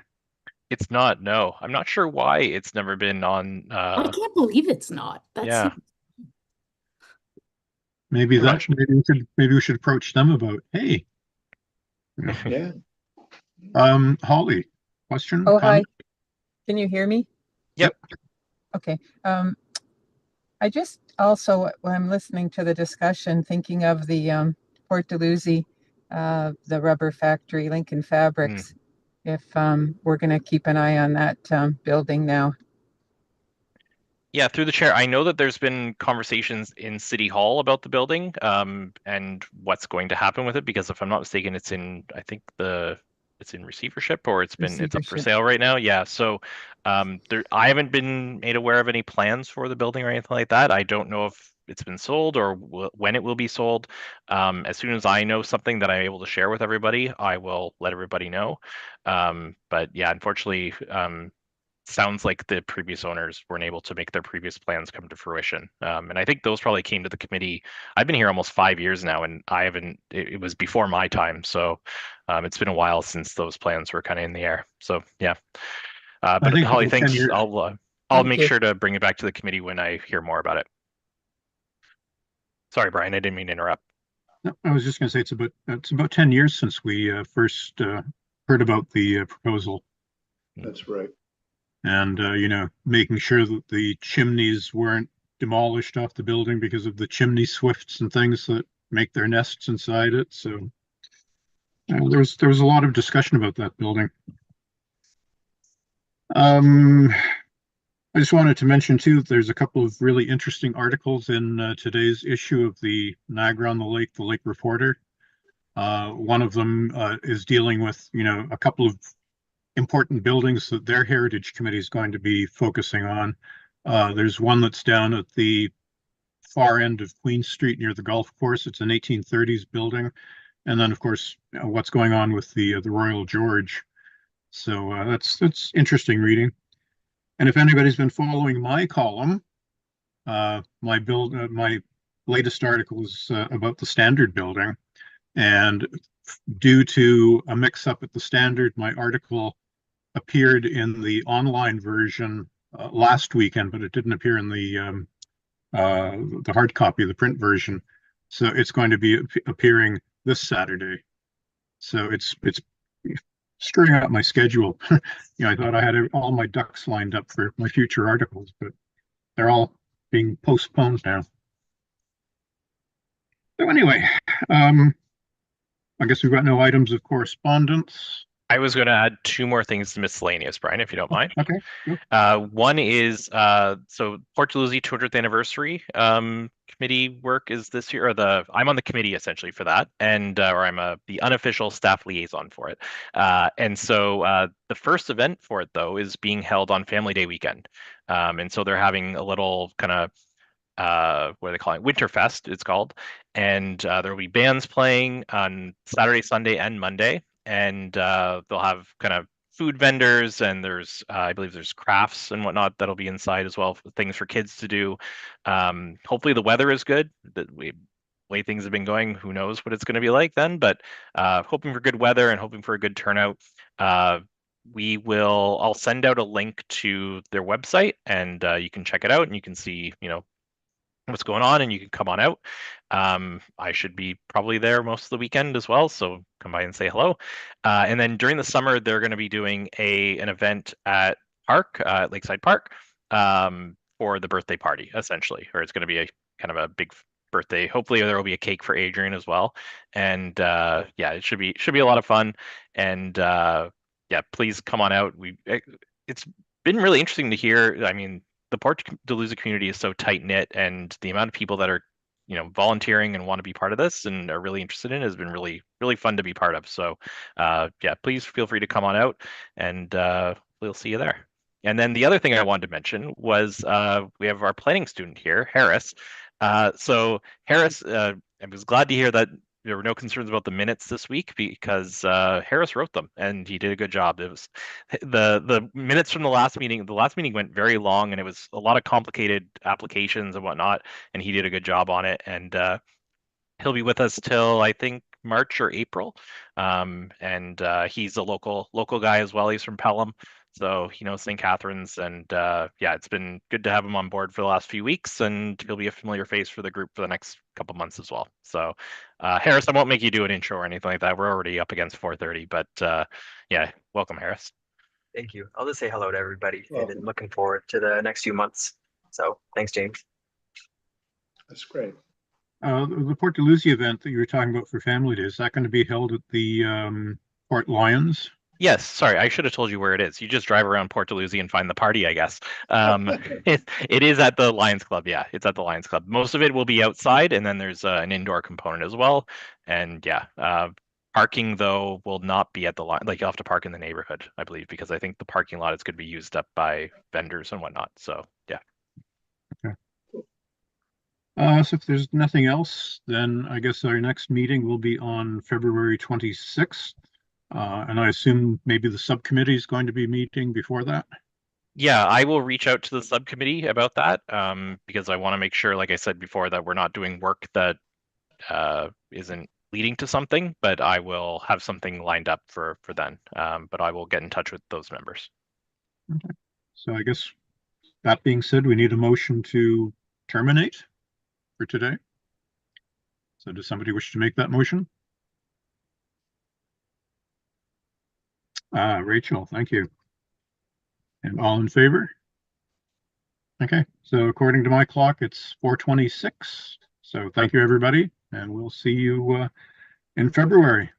It's not, no. I'm not sure why it's never been on. I can't believe it's not. Yeah. Maybe we should approach them about, hey. Yeah. Holly, question? Oh, comment? hi. Can you hear me? Yep. Okay. I just also, when I'm listening to the discussion, thinking of the Port Dalhousie, the rubber factory, Lincoln Fabrics, if we're going to keep an eye on that building now. Yeah, through the chair, I know that there's been conversations in City Hall about the building, and what's going to happen with it, because if I'm not mistaken, it's in, I think it's in receivership, or it's up for sale right now. Yeah, so I haven't been made aware of any plans for the building or anything like that. I don't know if it's been sold or when it will be sold. As soon as I know something that I'm able to share with everybody, I will let everybody know. But yeah, unfortunately, sounds like the previous owners weren't able to make their previous plans come to fruition. And I think those probably came to the committee. I've been here almost 5 years now, and it was before my time. So it's been a while since those plans were kind of in the air. So yeah. But Holly, thanks. I'll make sure to bring it back to the committee when I hear more about it. Sorry, Brian, I didn't mean to interrupt. No, I was just going to say it's about 10 years since we first heard about the proposal. That's right. And making sure that the chimneys weren't demolished off the building because of the chimney swifts and things that make their nests inside it. So there was a lot of discussion about that building. I just wanted to mention too, there's a couple of really interesting articles in today's issue of the Niagara on the Lake Reporter. One of them is dealing with, a couple of important buildings that their Heritage Committee is going to be focusing on. There's one that's down at the far end of Queen Street near the golf course. It's an 1830s building. And then, of course, what's going on with the Royal George. So that's interesting reading. And if anybody's been following my column, my latest article is about the Standard building. And due to a mix-up at the Standard, my article appeared in the online version last weekend, but it didn't appear in the hard copy, the print version. So it's going to be appearing this Saturday. So it's screwing up my schedule. I thought I had all my ducks lined up for my future articles, but they're all being postponed now. So anyway, I guess we've got no items of correspondence. I was going to add two more things to miscellaneous, Brian, if you don't mind. Okay. One is so Port Dalhousie 200th anniversary committee work is this year, or I'm on the committee essentially for that, and or I'm the unofficial staff liaison for it. And so the first event for it though is being held on Family Day weekend, and so they're having a little kind of what are they calling it? Winterfest, it's called, and there will be bands playing on Saturday, Sunday, and Monday. And they'll have kind of food vendors, and there's I believe there's crafts and whatnot that'll be inside as well, things for kids to do. Hopefully the weather is good. The way things have been going, who knows what it's going to be like then, but hoping for good weather and hoping for a good turnout. I'll send out a link to their website, and you can check it out and you can see, what's going on, and you can come on out. I should be probably there most of the weekend as well, so come by and say hello. And then during the summer, they're going to be doing an event at Lakeside Park, for the birthday party, essentially, or it's going to be a kind of a big birthday. Hopefully, there will be a cake for Adrian as well, and it should be a lot of fun. And please come on out. It's been really interesting to hear. I mean, the Port Dalhousie community is so tight knit, and the amount of people that are, volunteering and want to be part of this and are really interested in it has been really, really fun to be part of. So, please feel free to come on out, and we'll see you there. And then the other thing I wanted to mention was we have our planning student here, Harris. So Harris, I was glad to hear that there were no concerns about the minutes this week, because Harris wrote them and he did a good job. It was the minutes from the last meeting. The last meeting went very long, and it was a lot of complicated applications and whatnot, and he did a good job on it. And he'll be with us till I think March or April. And he's a local guy as well. He's from Pelham, so he knows St. Catharines. And it's been good to have him on board for the last few weeks, and he'll be a familiar face for the group for the next couple months as well. So Harris, I won't make you do an intro or anything like that. We're already up against 4:30, but welcome, Harris. Thank you. I'll just say hello to everybody, Welcome. and then looking forward to the next few months. So thanks, James. That's great. The Port Dalhousie event that you were talking about for Family Day, is that going to be held at the Port Lions? Yes, sorry, I should have told you where it is. You just drive around Port Dalhousie and find the party, I guess. It is at the Lions Club. Yeah, it's at the Lions Club. Most of it will be outside, and then there's an indoor component as well. And parking though will not be at the line. Like, you'll have to park in the neighborhood, I believe, because I think the parking lot is going to be used up by vendors and whatnot. So yeah. Okay. So if there's nothing else, then I guess our next meeting will be on February 26th. And I assume maybe the subcommittee is going to be meeting before that. Yeah, I will reach out to the subcommittee about that, because I want to make sure, like I said before, that we're not doing work that isn't leading to something, but I will have something lined up for then. But I will get in touch with those members. Okay. So I guess that being said, we need a motion to terminate for today. So does somebody wish to make that motion? Rachel, thank you. And all in favor? Okay, so according to my clock, it's 4:26. So thank you, everybody, and we'll see you in February.